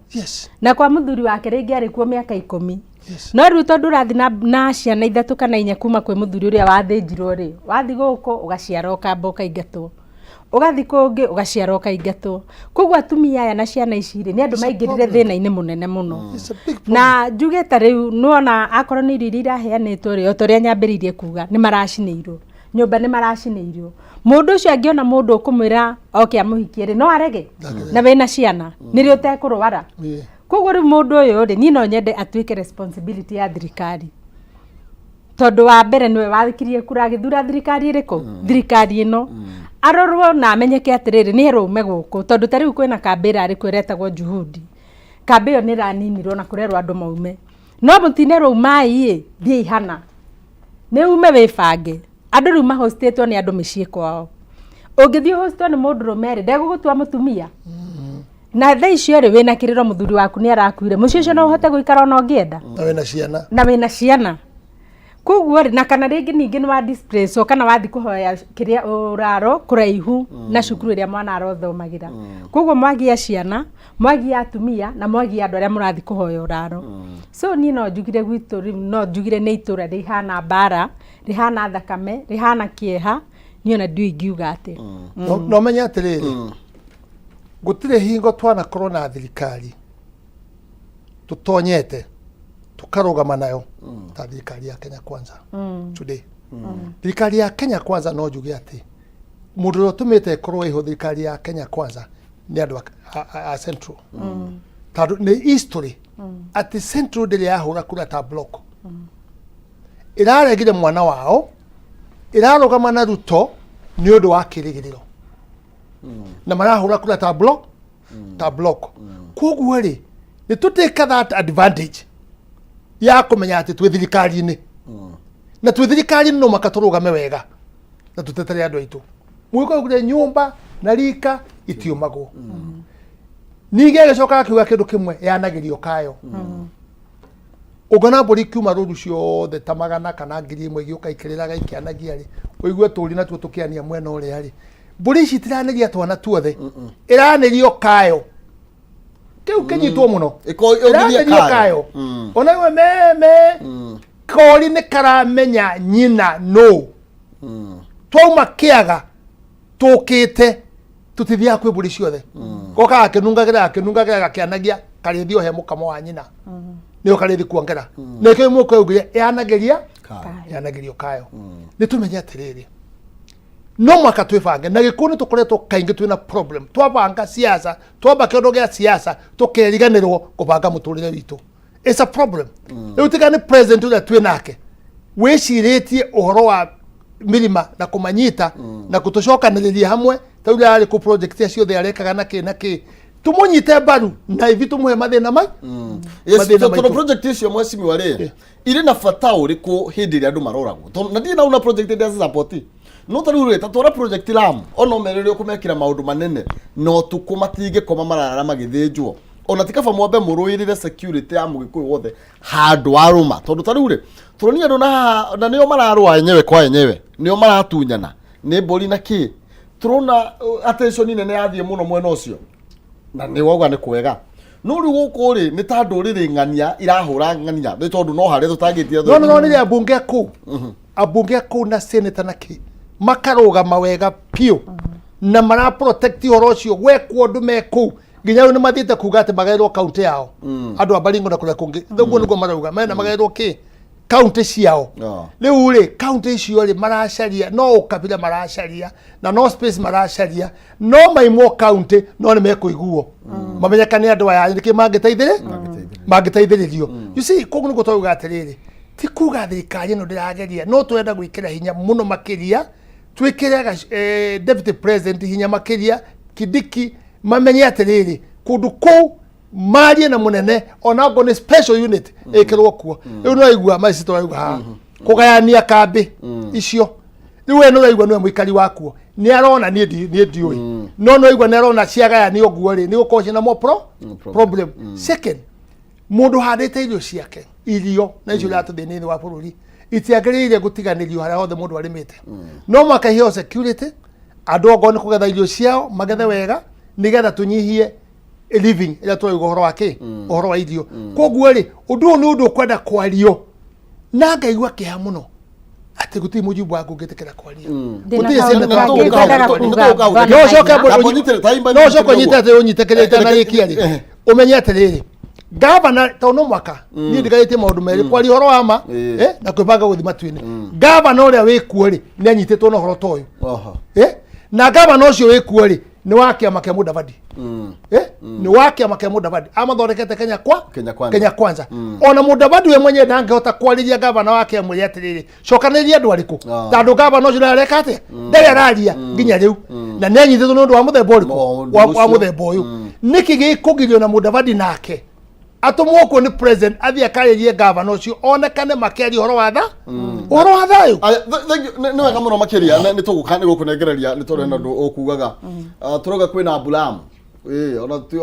na kwa muthuri wake ringi ari kuo miaka 10 no riu tondu rathi na ciana 3 kana 4 kuma kwi muthuri uria wathenjirwo ri wathi guko ugaciara ukamba ukaingatwo ugathi kungi ugaciara ukaingatwo koguo atumia aya na ciana ici ri ni andu maingirire thina-ini munene muno na njuge ta riu nuona akorwo ni irio iraheanitwo ri otoria nyambiririe kuga ni maracinirwo nyumba ni maracinirwo mundu ucio angiona mundu ukumwira oke amuhikie ri no arege na wena ciana ni ri utekurwara koguo ri mundu uyu ri ni no nyende atuike responsibility ya thirikari tondu wa mbere niwe wathikirie kura githura thirikari iriko thirikari ino arorwo na amenyeke atiriri ni herume guku tondu tariu kwina kambira ari kwiretagwo juhudi kambiyo ni raninirwo na kurerwo andu maume no mutine rumai thie ihana ni ume wibange andu riu mahostetwo ni andu micii kwao ungithio hostwo ni mundu rumeri ndegugutua mutumia na thaa icio ri wina kiriro muthuri waku ni arakuire mucio ucio no uhote guikara ona ungienda na wina ciana koguo ri na kana ringi ningi ni wa display so kana wathi kuhoya kiria uraro kuraihu na cukuru iria mwana arothomagira koguo mwagia ciana mwagia atumia na mwagia andu aria murathi kuhoya uraro so ni no njugire gwitu no njugire ni itura rihana bara rihana thakame rihana kieha ni ona ndu ingiuga ati no menya atiriri gutire hingo twana corona thirikari tutonyete tukarugama nayo ta thirikari ya Kenya Kwanza today thirikari ya Kenya Kwanza no njuge ati mundu utumite korwo iho thirikari ya Kenya Kwanza ni andu a central tadu ni history ati central ndiri yahura kura ta block iraregire mwana wao irarugama na Ruto ni undu wa kirigiriro na marahura kura ta block koguo ri nĩ tũtĩka that advantage ya kũmenya atĩ twĩ thirikari-inĩ na twĩ thirikari-inĩ no maka tũrũgame wega na tũtetere andũ aitũ mwĩko kũrĩ nyũmba na rika itiumagwo ningĩ gĩcoka akiuga kĩndũ kĩmwe yanagĩrio kayo ũgona mbũri kiuma rũru ciothe ta magana kana ngiri ĩmwe gĩũka ikĩrĩraga ikĩanagia rĩ ũigue tũri natuo tũkĩania mwena ũrĩa rĩ mbũri ici itiranegia twana tuothe ĩranerio kayo kĩu kĩnyitwo mũno ĩranerio kayo ona iwe meme kori nĩ karamenya nyina no twauma kĩaga tũkĩte tutithia kwĩ mbũri ciothe goka akĩnungagĩra gakĩanagia karĩthio he mũkamo wa nyina nĩyo karĩthi kuongera nĩkĩo mũko ugire yanagĩrio kayo nĩtũmenye atĩrĩrĩ no mwaka twĩbange na gĩkũni tũkoretwo kaingĩ twĩna problem twabanga siasa twamba kĩondo gĩa siasa tũkeriganĩrwo kũbanga mũtũrĩre witũ it's a problem rĩu tiga nĩ president ũrĩa twĩnake wĩcirĩtie ũhoro wa milima na kũmanyita na gũtũcokanĩrĩria hamwe taurĩa arĩ ku project ya ciothe arekaga na kĩ tumunyite mbaru na ivi tumuhe mathĩna mai tondũ project icio mwecimi warĩ irĩ na bata ũrĩkũ hĩndĩ ĩrĩa andũ maroragwo na ndiĩ nauna project ĩrĩa support no tarĩu ta twara project Lamu ono merĩrĩo kũmekĩra maũndũ manene no tũkũmatige koma marara magĩthĩnjwo ona tikaba mwambe mũrũĩrĩre security ya mũgĩkũyũ wothe handũ arũma tondũ tarĩu rĩ tũronia andũ na nĩo mararũa enyewe kwa enyewe nĩo maratunyana nĩ mbũri na kĩ turona attention nene yathiĩ mũno mwena ũcio na nĩ wauga nĩ kwega no rĩu gũkũ rĩ nĩ ta ndũrĩrĩ ng'ania irahũra ng'ania nĩ tondũ no harĩa tũtangĩtia no nĩ abunge kũu abunge kũu na senator na kĩ makarũgama wega piũ na mara protect ũhoro ũcio gwekwo andũ me kũu nginya rĩu nĩ mathiĩte kuga atĩ magaĩrwo kaunti yao andũ a Baringo na kũrĩa kũngĩ ũguo nĩguo marauga mena magaĩrwo kĩ kaunti ciao rĩu rĩ kaunti icio rĩ maracaria no ũkabira maracaria na no space maracaria no maimwo kaunti no nĩ mekũiguo mamenyekane andũ aya nĩkĩ mangĩteithĩrĩrio you see koguo nĩguo twauga atĩrĩrĩ ti kuga thirikari ĩno ndĩrageria no twenda gwĩkĩra hinya mũno makĩria twĩkĩre deputy president hinya makĩria Kidiki mamenye atĩrĩrĩ kũndũ kũu marie na munene ona ngo ni special unit ĩkĩrwo kuo rĩu no igua maci twaigua ha kũgayania kambĩ icio rĩu we no igua no mũikari wakuo nĩ arona nĩ ndiũĩ no igua nĩ arona ciagayanio guo rĩ nĩ gũkorwo ciĩna mo problem second mũndũ handĩte irio ciake irio na icio iratũthĩnia wa bũrũri itiagĩrĩire gũtiganĩrio harĩa hothe mũndũ arĩmĩte no makaheo security andũ ngo nĩ kũgetha irio ciao magethe wega nigetha tunyihie living ila tu ũhoro wake ũhoro wa irio koguo rĩ ũndũ nĩ ũndũ kwenda kwario na ngaigua kĩha mũno atĩ gũtirĩ mũjumbe wa ngũngĩtĩkĩra kwaria gũtirĩ senator no coka nyita atĩ ũnyitĩkĩrĩte na rĩkia rĩ ũmenye atĩrĩrĩ gavana tono mwaka niĩ ndigarĩtie maũndũ merĩ kwaria ũhoro wa ma na kwĩbanga gũthi matu-inĩ gavana ũrĩa wĩkuo rĩ nĩ anyitĩtwo na ũhoro ta ũyũ na gavana ũcio wĩkuo rĩ nĩ wa kĩama kĩa Mudavadi nĩ wa kĩama kĩa Mudavadi amathondekete Kenya Kwanza ona Mudavadi we mwenye ndangĩhota kwarĩria gavana wa kĩama mũrĩ atĩrĩrĩ cokanĩrĩria andũ arĩkũ tondũ gavana ũcio ndareka atĩa ndarĩ araria nginya rĩu na nĩ anyitĩtwo nĩ ũndũ wa mũthemba ũrĩkũ wa mũthemba ũyũ nĩkĩ gĩkũgirio na Mudavadi nake atumwo ko ni president athia karĩrie gavana ũcio onekane makĩaria ũhoro wa thayũ nĩ wega mũno makĩria nĩ tũgũkanĩ gũkũnengereria nĩ tondũ ndũ ũkugaga tũroga kwĩna mburamu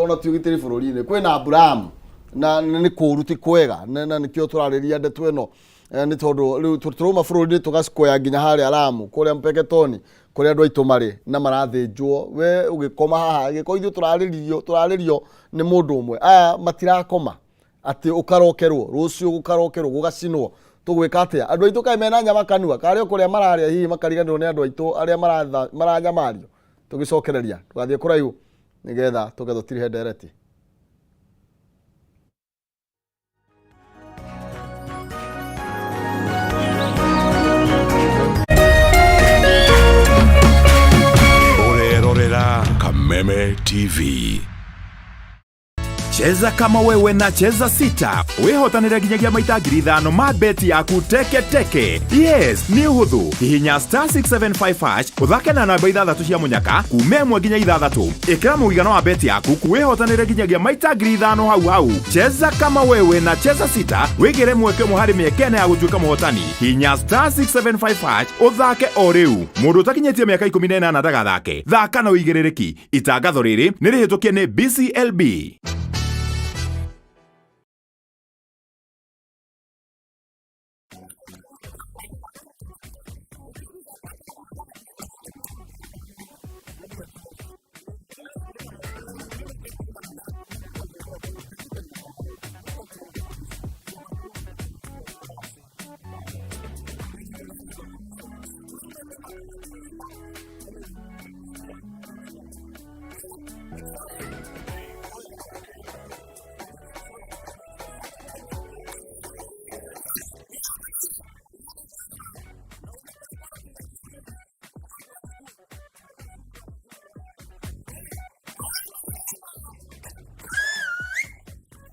ona ti Ugitiri bũrũri-inĩ kwĩna mburamu na nĩ kũũru ti kwega na nĩkĩo tũrarĩria ndeto ĩno nĩ tondũ rĩu tũrauma bũrũri-inĩ tũgacikoya nginya harĩa Lamu kũrĩa Mpeketoni kũrĩa andũ aitũ marĩ na marathĩnjwo we ũgĩkoma haha gĩko ithuĩ tũrarĩrio nĩ mũndũ ũmwe aya matirakoma atĩ ũkarokerwo rũciũ gũkarokerwo gũgacinwo tũgwĩka atĩa andũ aitũ kaĩ mena nyama kanua karĩa kũrĩa mararĩa hihi makariganĩrwo nĩ andũ aitũ arĩa maranyamario tũgĩcokereria tũgathiĩ kũraihu nĩgetha tũtirihe ndereti. Kameme TV. Cheza kama wewe na cheza sita. Wehotanira ginyagia maita 5,000 ma beti yaku teke teke. Yes, ni huthu. Hihinya *675# uthake na namba 6 cia munyaka kume 1 nginya 6. Ikira muigano wa beti yaku kuwehotanira ginyagia maita 5,000 hau. Cheza kama wewe na cheza sita. Wigire mweke muhari miekene ya gutuika muhotani. Hihinya *675# uthake o riu. Mundu utakinyetie miaka 18 ndagathake. Thaka na uigirereki. Itangatho riri ni rihitukie ni BCLB.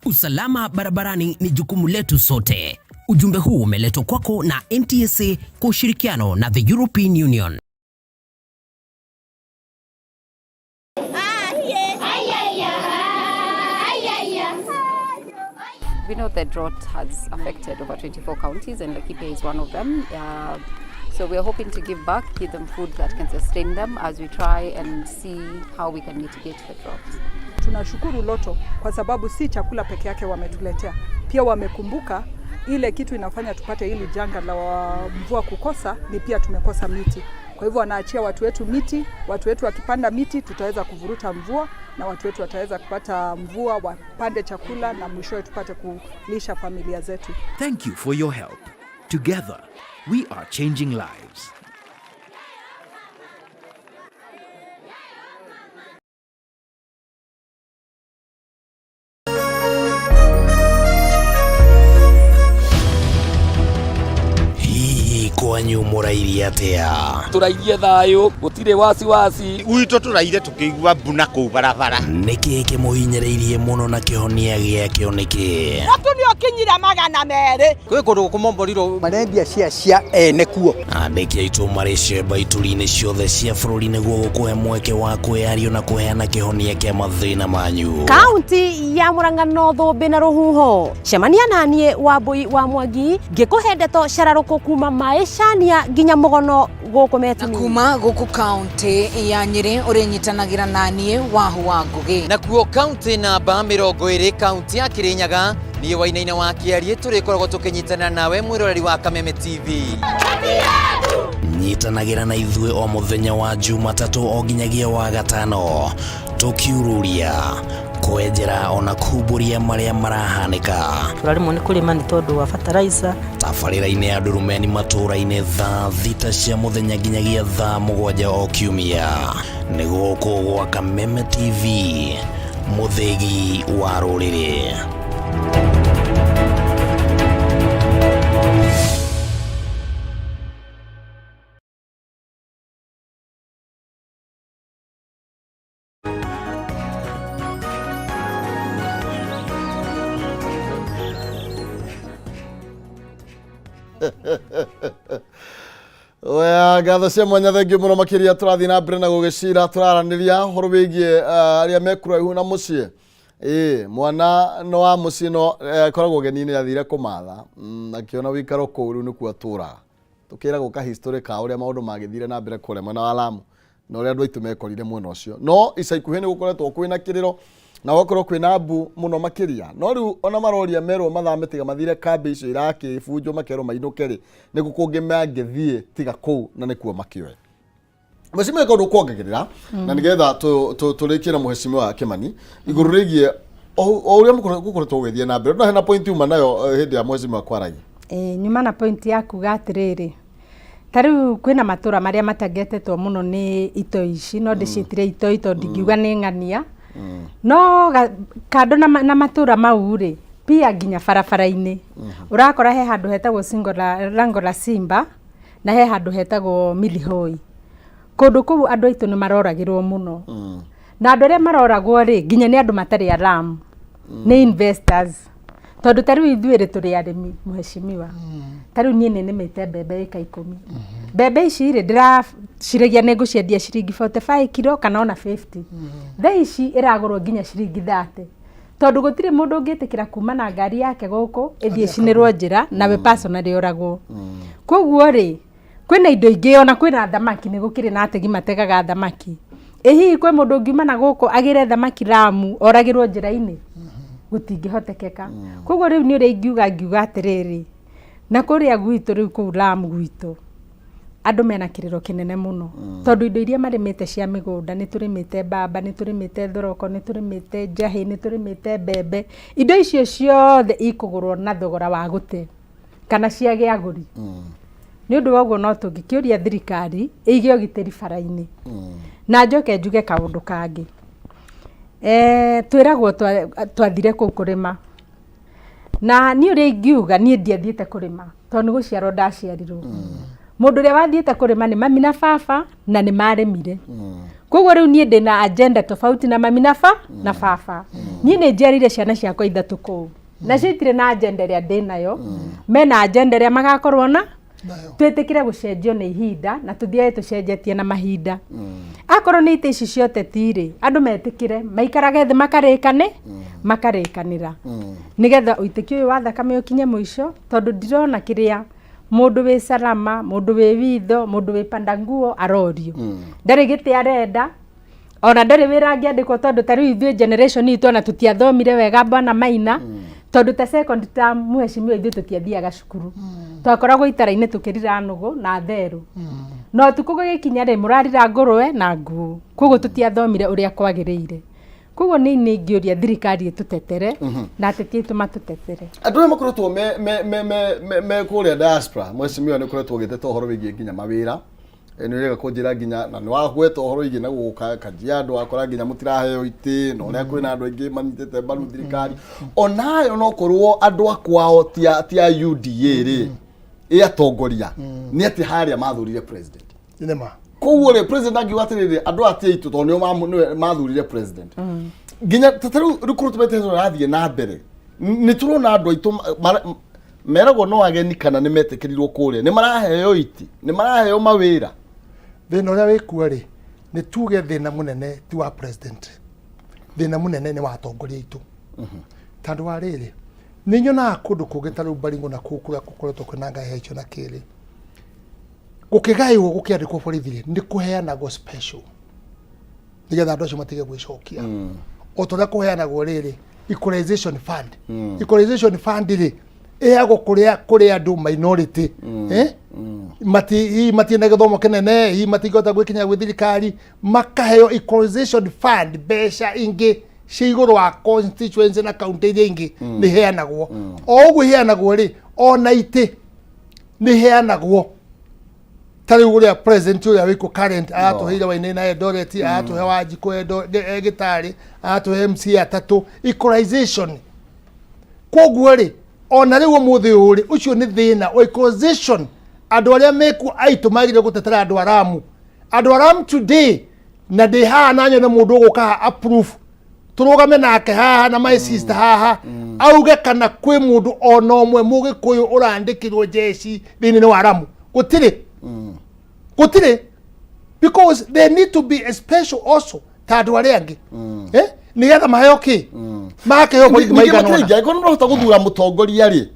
Usalama barabarani ni jukumu letu sote. Ujumbe huu umeletwa kwako na NTSA kwa ushirikiano na the European Union. We know that drought has affected over 24 counties and Laikipia is one of them. So we are hoping to give back, give them food that can sustain them as we try and see how we can mitigate the drought. Tunashukuru Loto kwa sababu si chakula peke yake wametuletea. Pia wamekumbuka ile kitu inafanya tupate hili janga la mvua kukosa ni pia tumekosa miti. Kwa hivyo wanaachia watu wetu miti, watu wetu wakipanda miti tutaweza kuvuruta mvua na watu wetu wataweza kupata mvua, wapande chakula na mwishowe tupate kulisha familia zetu. Thank you for your help. Together, we are changing lives. Kwanyu murairi atia? Turaigua thayo, gutire wasi Gwitũ turaire tukigua mbuna kuu barabara. Niki kimuhinyereirie muno na kihonia giakio niki? Watu nio kinyira 200. Kwi kundu kumomborirwo Marendia cia ene kuo. Andiki aitu marishe baituri-ini ciothe cia bururi niguo gukuhe mweke wa kwiario na kuheana kihonia kia mathina manyu. Kaunti ya Murang'a North bina ruhuho. Cemania nanie Wambui wa Mwangi ngikuhe ndeto cararuku kuma maishania nginya mugono guku metumi. Na kuma guku kaunti ya Nyeri urinyitanagira nanie Wahu wa Ngugi. Na kuo kaunti namba 20 kaunti ya Kirinyaga ni wainaina wa Kiarie turikoragwo tukinyitana nawe mwiroreri wa Kameme TV. Nyitanagira na ithue o muthenya wa Jumatatu o nginyagia wa Gatano tukiururia kwenjera ona kuburia maria marahanika. Turarimwo ni kurima ni tondu wa fertilizer. Tabarira-ini ya Ndurumeni matura-ini thaa 6 cia muthenya nginyagia thaa 7 o kiumia. Ni guku gwa Kameme TV, muthegi wa ruriri. Oya gatho cia mwanya thengiũ mũno makĩria tũrathiĩ na mbere na gũgĩcira tũraranĩria horo wĩgiĩ arĩa mekũraihu na mũciĩ. Mwana no wa mũciĩ no koragwo geni-inĩ athire kũmatha akĩona wĩikaro kũu rĩu nĩkuo atũraga. Tũkĩragwo ka history ka ũrĩa maũndũ magĩthire na mbere kũrĩa mwena wa Lamu na ũrĩa andũ aitũ mekorire mwena ũcio. No ica ikuhĩ nĩ gũkoretwo kwĩna kĩrĩro na gũkorwo kwĩna mbu mũno makĩria. No rĩu ona maroria merwo mathame tiga mathire kambi icio irakĩbunjwo makerwo mainũke rĩ nĩ gũkũngĩ mangĩthiĩ tiga kũu na nĩkuo makĩoe. Mheshimiwa kaundu kuongerera na nigetha tũrĩkie na Mheshimiwa Kimani igũrũ rĩgiĩ o ũrĩa mũkoretwo ũgĩthiĩ na mbere. No hena point uma nayo hĩndĩ ya Mheshimiwa kwaragia. Nyuma na point yaku gatirĩrĩ. Tariu kwĩna matura maria matangetetwo muno ni ito ici no ndicitire ito ndingiuga ni ng'ania. No kando na matura mau ri pia nginya barabara-ini urakora he handu hetagwo Lango la Simba na he handu hetagwo Milihoi. Kundu kuu andu aitu ni maroragirwo muno na andu aria maroragwo ri nginya ni andu matari alamu nĩ investors tondu ta rĩu ithuĩ tũrĩ arĩmi mheshimiwa ta rĩu niĩ nĩnĩmĩte mbembe ĩka 10 mbembe ici rĩ ndĩraciragia nĩ ngũciendia ciringi 45 kilo kana ona 50 thaa ici ĩragũrwo nginya ciringi 30 tondu gũtirĩ mũndũ ũngĩtĩkĩra kuma na ngari yake gũkũ ĩthiĩ cinĩrwo njĩra nawe personally oragwo koguo rĩ kwĩna indo ingĩ ona kwĩna thamaki nĩ gũkĩrĩ na ategi mategaga thamaki hihi kwĩ mũndũ ũngiuma na gũkũ agĩre thamaki Lamu oragĩrwo njĩra-inĩ gũtingĩhotekeka koguo rĩu nĩ ũrĩa ingiuga atĩrĩrĩ na kũrĩa gwitũ rĩu kũu Lamu gwitũ andũ mena kĩrĩro kĩnene mũno tondu indo iria marĩmĩte cia mĩgũnda nĩ tũrĩmĩte mbamba nĩ tũrĩmĩte thoroko nĩ tũrĩmĩte njahĩ nĩ tũrĩmĩte mbembe indo icio ciothe ikũgũrwo na thogora wa gũte kana ciage agũri nĩ ũndũ wa ũguo no tũngĩkĩũria thirikari ĩige ũgitĩri bara-inĩ na njoke njuge kaũndũ kangĩ twĩragwo twathire kũu kũrĩma na niĩ ũrĩa ingiuga niĩ ndiathiĩte kũrĩma tondũ nĩ gũciarwo ndaciarirwo mũndũ ũrĩa wathiĩte kũrĩma nĩ mami na baba na nĩ marĩmire koguo rĩu niĩ ndĩna agenda tofauti na mami na baba niĩ nĩ njiarĩire ciana ciakwa 3 kũu na citirĩ na agenda ĩrĩa ndĩnayo mena agenda ĩrĩa magakorwo na twĩtĩkire gũcenjio nĩ ihinda na tũthiaye tũcenjetie na mahinda akorwo nĩ itĩ ici cioteti rĩ andũ metĩkire maikarage thĩ makarĩkanĩra nĩgetha ũitĩki ũyũ wa thakame ũkinye mũico tondu ndirona kĩrĩa mũndũ wĩ Salama mũndũ wĩ Witho mũndũ wĩ Pandanguo arorio ndarĩ gĩtĩ arenda ona ndarĩ wĩra angĩandĩkwo tondu ta rĩu ithuĩ generation itũ ona tũtiathomire wega Bwana Maina tondu ta second term mheshimiwa ithuĩ tũtiathiaga cukuru twakoragwo itara-inĩ tũkĩrira nũgũ na therũ no tukũ gũgĩkinya rĩ mũrarira ngũrwe na nguũ koguo tũtiathomire ũrĩa kwagĩrĩire koguo nĩ ingĩũria thirikari ĩtũtetere na ateti aitũ matũtetere andũ arĩa makoretwo me kũrĩa diaspora mheshimiwa nĩ ũkoretwo ũgĩteta ũhoro wĩgiĩ nginya mawĩra nĩ ũrega kũnjĩra nginya na nĩ wagweta ũhoro wĩgiĩ na gũka Kajiado wakora nginya mũtiraheo itĩ na ũrĩa kwĩna andũ aingĩ manyitĩte mbaru thirikari onayo no korwo andũ akwao ti a UDA rĩ atongoria nĩ atĩ harĩa mathurire president nĩma koguo rĩ president angiuga atĩrĩrĩ andũ atia itu tondũ nĩo mathurire president nginya tataru recruitment ĩno rathiĩ na mbere nĩ turona andũ aitũ meragwo no ageni kana nĩ metĩkĩrirwo kũrĩa nĩ maraheo iti nĩ maraheo mawĩra thĩna ũrĩa wĩkuo rĩ nĩ tuge thĩna mũnene ti wa president thĩna mũnene nĩ wa atongoria aitũ tondũ wa rĩrĩ nĩ nyonaga kũndũ kũngĩ ta rĩu Baringo na kũu kũrĩa gũkoretwo kwĩna ngahĩha icio na kĩrĩ gũkĩgaĩrwo gũkĩandĩkwo borithi nĩ kũheanagwo special nĩgetha andũ acio matige gwĩcokia o ta ũrĩa kũheanagwo rĩrĩ equalization fund rĩ ĩheagwo kũrĩa andũ minority matiĩna gĩthomo kĩnene hihi matingĩhota gwĩkinyia gwĩ thirikari makaheo equalization fund mbeca ingĩ cia igũrũ wa constituency na county iria ingĩ nĩ heanagwo o ũguo heanagwo rĩ ona itĩ nĩ heanagwo ta rĩu ũrĩa president ũrĩa wĩkuo current aratũheire Wainaina Eldoret aratũhe Wanjikũ Gĩtarĩ aratũhe MC 3 equalization koguo rĩ ona rĩu ũmũthĩ ũyũ rĩ ũcio nĩ thĩna o equalization andũ arĩa meku aitũ magire gũtetera andũ a Lamu today na ndĩ haha na nyone mũndũ ũgũka approve tũrũgame nake haha na my sister haha auge kana kwĩ mũndũ ona ũmwe mũgĩkũyũ ũrandĩkirwo jeshi thĩinĩ wa Lamu gũtirĩ because they need to be a special also ta andũ arĩa angĩ nĩgetha maheo kĩ makaheo borithi maigana ona ningĩ no rota gũthura mũtongoria rĩ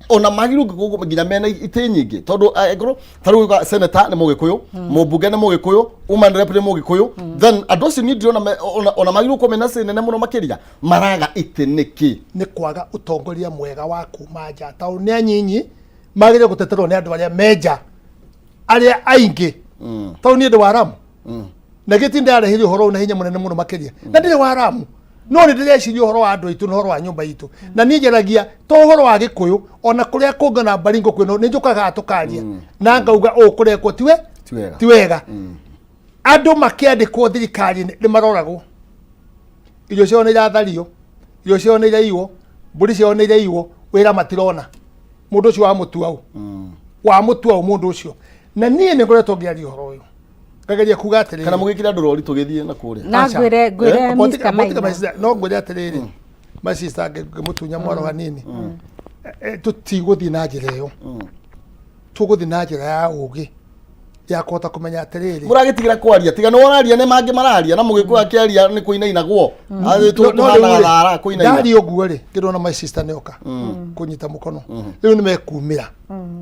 ona magiru nginya mena itĩ nyingĩ tondũ egoro tarũ senator nĩ mũgĩkũyũ mũmbunge nĩ mũgĩkũyũ woman rep nĩ mũgĩkũyũ then andũ acio nĩ ndĩrona ona magiru kũmena nene mũno makĩria maraga itĩ nĩkĩ nĩ kwaga ũtongoria mwega wa kuma nja tondũ nĩ anyinyi magire gũteterwo nĩ andũ arĩa menja arĩa aingĩ tondũ nĩ andũ wa Lamu na gĩtinda arehirio ũhoro na hinya mũnene mũno makĩria na ndĩrĩ wa Lamu no nĩ ndĩreciria ũhoro wa andũ aitũ na ũhoro wa nyũmba itũ na niĩ njaragia to ũhoro wa Gĩkũyũ ona kũrĩa kũngana Baringo kwĩno nĩ njũkaga tũkaria na ngauga kũrekwo ti wega andũ makĩandĩkwo thirikari nĩ maroragwo irio ciao nĩ irathario irio ciao nĩ iraiywo mbũri ciao nĩ iraiywo wĩra matirona mũndũ ũcio wa mũtua mũndũ ũcio na niĩ nĩ ngoretwo ngĩaria ũhoro ũyũ ngageria kuga atĩrĩrĩ kana mũgĩkĩra andũ rori tũgĩthiĩ na kũrĩa na ngwĩre Mr. Maina no ngwĩre atĩrĩrĩ my sister ngemutunya mwaro hanini tutiguthi na njira iyo tuguthi na njira ya ugi ya kota kumenya atiriri muragitigira kwaria tiga no wararia ne mangi mararia na mugikuwa akiaria ni kuina inagwo tuhana kuina ndari oguo ri ngirona my sister nioka kunyita mukono riu nimekumira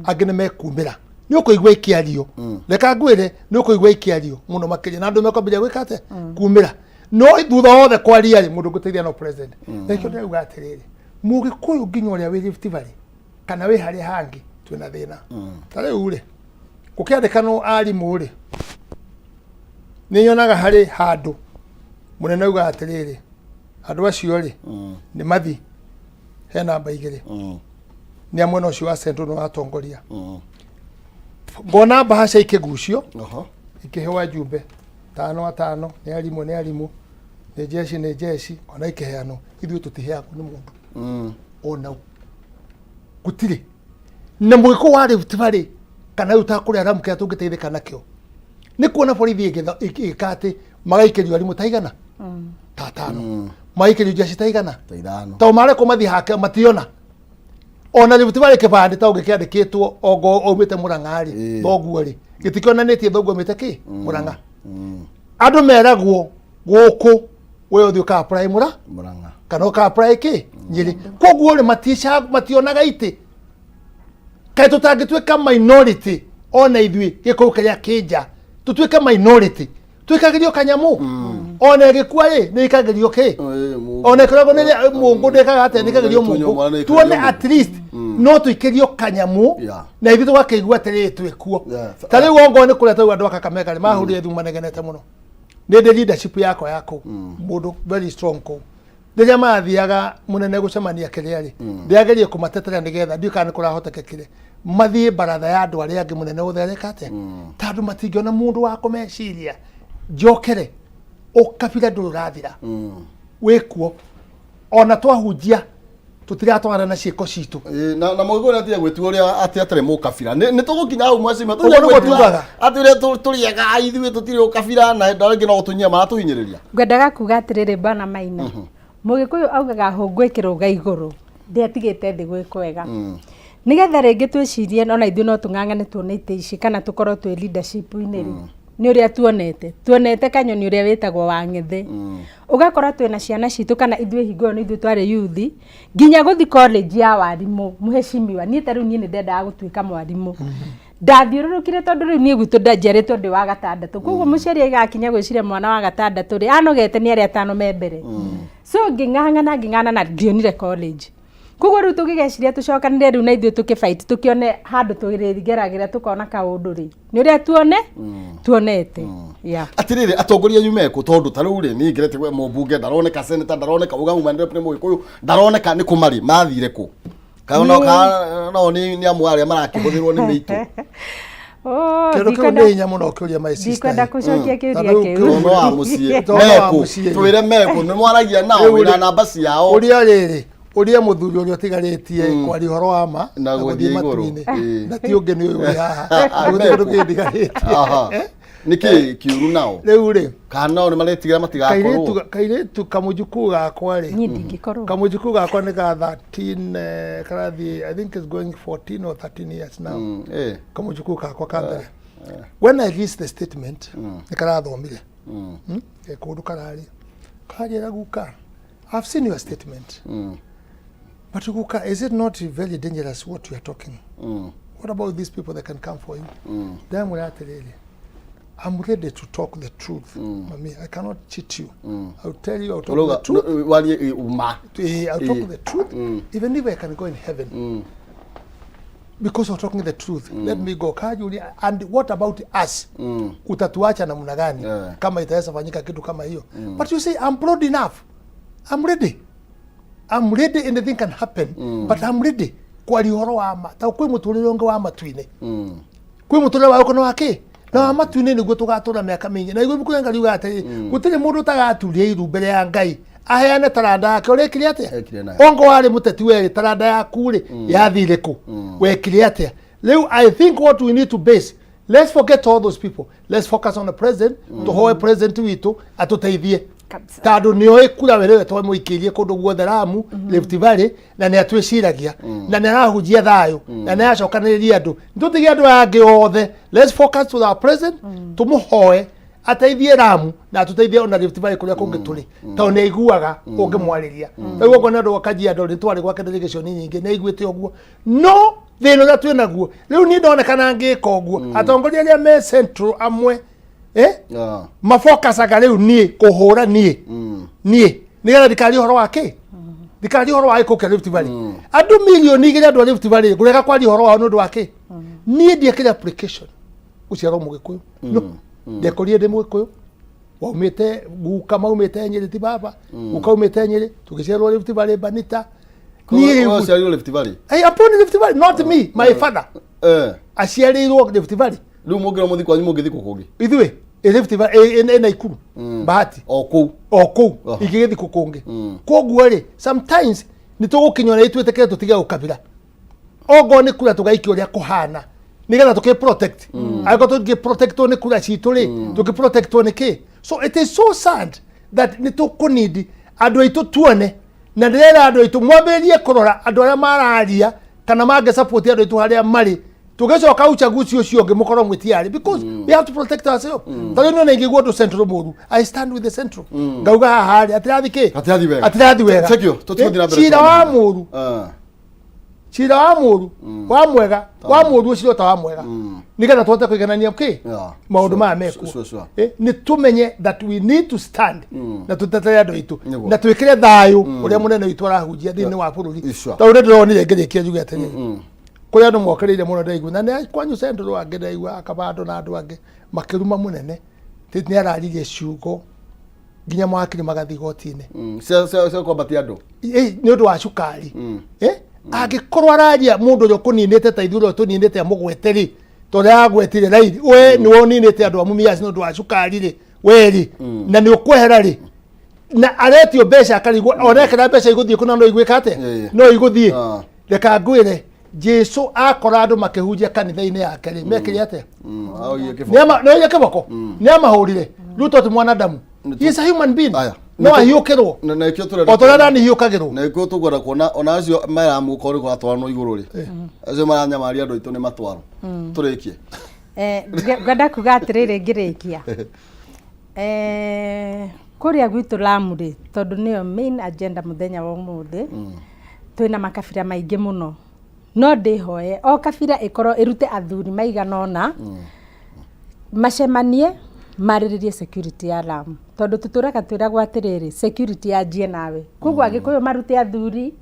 angi nimekumira ni ukuigwa ikiario reka ngwire ni ukuigwa ikiario muno makiria na andu mekwambia gwikate kumira no thutha wothe kwaria ri mundu nguteithia no president rekio ndauga atiriri mugikuyu nginya uria wi Rift Valley kana wi hari hangi twina thina tare ure ukiandikano arimu ri ni nyonaga hari handu munene uga atiriri andu acio ri ni mathi he namba igiri ni amwe no cio wa centro no atongoria ngona bahasha ikigucio ikihewa jumbe 5 ni arimu ni jeshi ona ikiheano ithu tutiheago ni mundu ona gutire na mwiko wari utibari kana utakuri aramuke atungiteithika nakio ni kuona borithi ikate magaikerio arimu taigana tatano magaikerio jeshi taigana to mare ko mathi hake mationa ona ni utibari kibande ta ugikiandikitwo ogo omite murangari thoguo ri gitikionanetie thoguo omite ki muranga andu meragwo guku we uthi ka apply muranga kana ka apply ki nyiri koguo ri mationaga ite kai tutangitweka minority ona ithui gikuyu kiria kinja tutweka minority twikagirio kanyamu ona gikua ri ni ikagirio ki ona kirago ni mungu ndekaga ate ni kagirio mungu tuone at least no tuikirio kanyamu na ithu tugakigua atiri twikuo tari wongo ni kuria tu andu akakamega ri mahurire thu manegenete muno ni leadership yako mundu very strong ko ndiria mathiaga munene gucemania kiriari ndiagerie kumatetera nigetha ndikana kurahotekekire mathie baratha ya andu aria angi munene utherekate tandu matingiona mundu wa kumeciria jokere ukabira ndurathira wikuo ona twahunjia tutiratwara na ciiko citu na mugigo atia gwetu uria atia tare mukabira ni tugukinya au mwacima turia aturia turiaga ithuĩ tutire ukabira na ndarenge no gutunyia maratuhinyiriria ngwendaga kuga atiriri bana maina mugikuyu augaga hungwikirũga iguru ndiatigite thi gwikwega nigetha ringi twicirie ona ithuĩ no tung'ang'ane tuone ite ici kana tukorwo twi leadership inĩ ri ni uria tuonete kanyoni uria witagwo wa ng'ethi ugakora twina ciana citu kana ithuĩ hingo no ithuĩ twari youth nginya guthi college ya warimu muheshimiwa ni taru ni ndendaga gutuika mwarimu ndathiururukire tondu riu ni gwitũ ndanjeretwo ndi wa gatandatu koguo muciari igakinya gwiciria mwana wa gatandatu ri anogete ni aria atano me mbere so nging'ang'ana na ndionire college koguo riu tugigeciria tucokanire riu na ithuĩ tukifight tukione handu tugirigeragira tukona kaundu ri ni uria tuonete atiriri atongoria nyumeko tondu taru ri ni ngirete gwe mubunge ndaroneka senator ndaroneka ugamu mandire pne muikuyu ndaroneka ni kumari mathire ku kana no ni amwari marakibuthirwo ni mitu kero ni nya muno kuria my sister dikwenda kucokia kiuria kiu no amucie twire meko ni mwaragia nao na namba ciao uria riri uria muthuri uria tigaritie kwari horo wa ma na guthie iguru na ti unge ni uyu haha guthie ndigaritie niki kiuru nao riu ri kana ni maretigira matigakorwo kairetu kamujuku gakwa ri nyindigikorwo kamujuku gakwa ni ga 13 karathi I think is going 14 or 13 years now kamujuku gakwa kambere when I released the statement nikarathomire kundu karari kajera guka I've seen your statement but guka is it not very dangerous what you are talking what about these people that can come for you damn really I'm ready to talk the truth. Mami, I cannot cheat you. I'll tell you, I'll talk the truth. I'll talk the truth. Even if I can go in heaven. Because of talking the truth. Let me go. And what about us? Utatuacha namna gani? Kama itaweza fanyika kitu kama hiyo. But you say, I'm proud enough. I'm ready. I'm ready, anything can happen. But I'm ready. Kwa lihoro wa ama. Ta kwe muturire onge wa ama tuine. Kwe muturire wa ukono wake. Na amatuine niguo tugatura miaka mingi na igwe bikuyenga riuga ati gutire mundu tagaturia iru mbere ya Ngai aheane taranda yake urekire atia ongo wari muteti we taranda yaku ri yathire ku wekire atia riu I think what we need to base, let's forget all those people, let's focus on the president to hoe president witu atuteithie tandå nä oä kura werewe twa må ikä rie kå ndå guothe Lamu Rift Valley na nä atwä ciragia na nä arahunjia thayå na nä aracokanä rä ria andå nä tå tige andå angä othe let's focus to our president tå må hoe ateithie Lamu na tũteithie ona Rift Valley kũrĩa kũngĩ tũrĩ tondũ nĩ aiguaga ũngĩmwarĩria rĩu ũguo nĩ andũ akagia andũ nĩ twarĩ gwake delegation nyingĩ nĩ aiguĩte ũguo no thĩna ũrĩa twĩ naguo rĩu niĩ ndonekana ngĩka ũguo atongoria arĩa me central amwe mafocusaga rĩu niĩ kũhũra niĩ nĩgetha ndikari ũhoro wa kĩ ndikari ũhoro wa gĩkũ kĩa Rift Valley andũ milioni igĩrĩ andũ a Rift Valley ngũrega kwaria ũhoro wao nĩ ũndũ wa kĩ niĩ ndiekĩre application gũciarwo mũgĩkũyũ no ndekorire ndĩ mũgĩkũyũ waumĩte guka maumĩte Nyĩrĩ ti baba guka umĩte Nyĩrĩ tũgĩciarwo Rift Valley Banita niĩ aciarirwo Rift Valley upon Rift Valley not me my father aciarirwo Rift Valley rĩu mũngĩra mũthi kwanyu mũngĩthi kũkũngĩ ithuĩ Rift Valley Naikuru Bahati o kũu igĩgĩthi kũkũngĩ koguo rĩ sometimes nĩ tũgũkinywo nĩ twĩtĩkĩre tũtige ũkabira ogo nĩ kura tũgaikio ũrĩa kũhana nigetha tuki protect aiko tuki protect one kura citu ri tuki protect one ki so it is so sad that ni tukunidi andu aitu tuone na ndirera andu aitu mwambĩrĩrie kurora andu aria mararia kana mange support andu aitu haria mari tugicoka uchaguzi ucio ungi mukorwo mwitiari because we have to protect ourselves tondũ nĩ ona ingĩguo ndu central moru I stand with the central ngauga haha atirathi ki atirathi wega cira wa moru cira wa mũru wa mwega wa mũru ũcio ta wa mwega nigetha tũhote kũiganania kĩ maũndũ maya mekwo nĩ tũmenye that we need to stand na tũtetere andũ aitũ na twĩkĩre thayũ ũrĩa mũnene witũ arahunjia thĩinĩ wa bũrũri tondũ ndĩronire ngĩrĩkia njuge atĩrĩrĩ kũrĩa andũ mokĩrĩire mũno ndaigua na nĩ kwanyu central angĩ ndaigua akabando na andũ angĩ makĩruma mũnene nĩ araririe ciugo nginya mwakiri magathi goti-inĩ cia kwambatia andũ nĩ ũndũ wa cukari agĩkorwo araria mũndũ ũrĩa ũkũninĩte ta ithuĩ ũrĩa tũninĩte amũgwete-rĩ tondũ agwetire rairi we nĩ woninĩte andũ a Mumias nĩ ũndũ wa cukari-rĩ we-rĩ na nĩ ũkwehera-rĩ na aretio mbeca akarigwo onekera mbeca igũthiĩ kũna no igwĩka atĩa no igũthiĩ reka ngwĩre Jesu akora andũ makĩhunjia kanitha-inĩ yake-rĩ mekire atĩa nĩoire kĩboko nĩamahũrire rĩu to ti mwanadamu he is a human being no ahiũkĩrwo o tũrĩa nĩhiũkagĩrwo na ĩkĩo tũkwenda kuona ona acio maramu korĩ gwatwarwo igũrũ-rĩ acio maranyamaria andũ aitũ nĩ matwaro tũrĩkie ngwenda kuga atĩrĩrĩ ngĩrĩkia kũrĩa gwitũ Lamu-rĩ tondũ nĩyo main agenda mũthenya wa ũmũthĩ twĩna makabira maingĩ mũno no ndĩhoe o kabira ĩkorwo ĩrute athuri maigana ũna macemanie marĩrĩrie security ya Lamu tondũ tutũraga twĩragwo atĩrĩrĩ security yanjie nawe koguo Agĩkũyũ marute athuri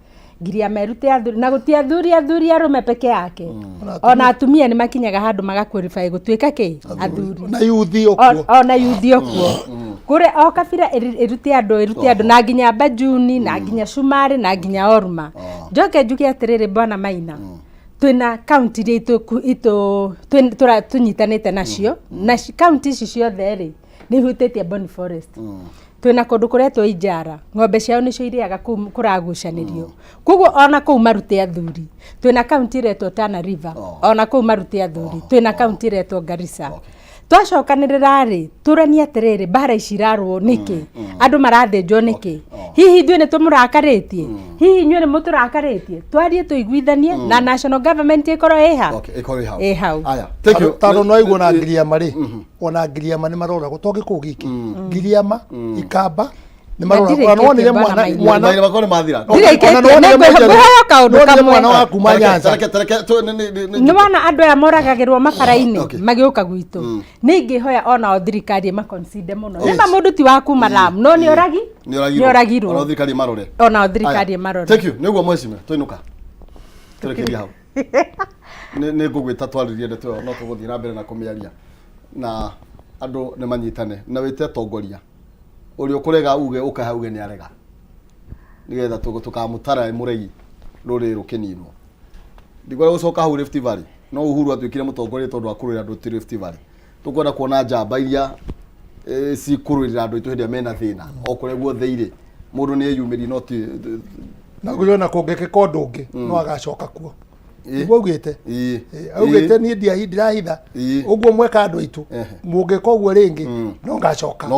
Giria merute athuri na gũti athuri arũme peke yake ona atumia nĩ makinyaga handũ magakwĩrify gũtuĩka kĩ athuri na yuthi okuo ona yuthi okuo kure o kabira irute andũ na nginya Bajuni na nginya Shumari na nginya Orma njoke njuge atĩrĩrĩ Bwana Maina twina county itu tunyitanĩte nacio na county ici ciothe rĩ nĩ hutĩtie Boni Forest twina kũndũ kũrĩa twĩ Ijara ng'ombe ciao nĩcio irĩaga kũragucanĩrio koguo ona kũu marute athuri twina county retwo Tana River ona kũu marute athuri twina county retwo Garissa twacokanĩrĩra rĩ tũrania atĩrĩrĩ mbara ici irarwo nĩkĩ andũ marathĩnjwo nĩkĩ hihi ithuĩ nĩ tũmũrakarĩtie hihi inyuĩ nĩ mũtũrakarĩtie twarie tũiguithanie na national government ĩkorwo ĩ hau tondũ no iguo na Ngiriama rĩ ona Ngiriama nĩ maroragwo to gĩkũũ gĩkĩ Ngiriama Ikamba nĩ maroragwo ona wonire mwana bakore mathira mwana wa kuma Nyanza nĩ wana andũ aya moragagĩrwo mabara-inĩ magĩũka gwitũ nĩ ingĩhoya ona o thirikari maconsider mũno nĩma mũndũ ti wa kuma Lamu no nĩ oragirwo ona thirikari marore ona thirikari marore thank you nĩguo mwecime tũinũka tũrekeria hau nĩ ngũgwĩta twarĩrie ndeto no tũgũthiĩ na mbere na kũmĩaria na andũ nĩ manyitane na wĩte tongoria ũrĩa ũkũrega uge ũkahauge nĩ arega nigetha tũkamũtara mũregi rũrĩ rũkĩninwo ndigwara gũcoka hau Rift Valley no Uhuru atuĩkire mũtongoria tondũ akũrũĩra andũ ti Rift Valley tũkwenda kuona njamba iria cikũrũĩrĩra andũ aitũ hĩndĩ mena thĩna o kũrĩa guothe irĩ mũndũ nĩ eyumĩri no ti na gũyona kũngĩkĩka ũndũ ũngĩ no agacoka kuo Ugite augite ni ndirahitha uguo mweka andu aitu mungika uguo ringi no ngacoka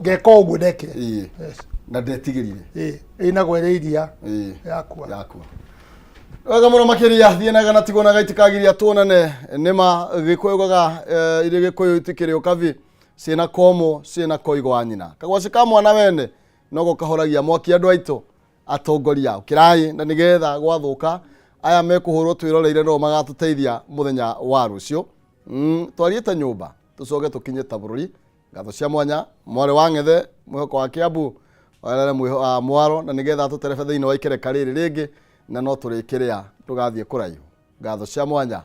ngeka uguo ndeke na ndetigirire ina gwereiria yakwa wega muno makiria thienaga na tigona gaitikagiria tuonane nima gikoyogaga ire gikoyo itikire ukavi sina komo sina koigwa nyina kagwasi ka mwana wene no kahoragia mwaki andu aitu atongoria kirai na nigetha gwathuka aya mekuhurwo twiroreire no magatuteithia muthenya wa rucio twariete nyumba tucoke tukinye tabururi ngatho cia mwanya mware wa Ng'ethe mwihoko wa Kiambu warere mwaro na nigetha tuterefe thiini wa ikereka riri ringi na no turikiria tugathie kuraihu ngatho cia mwanya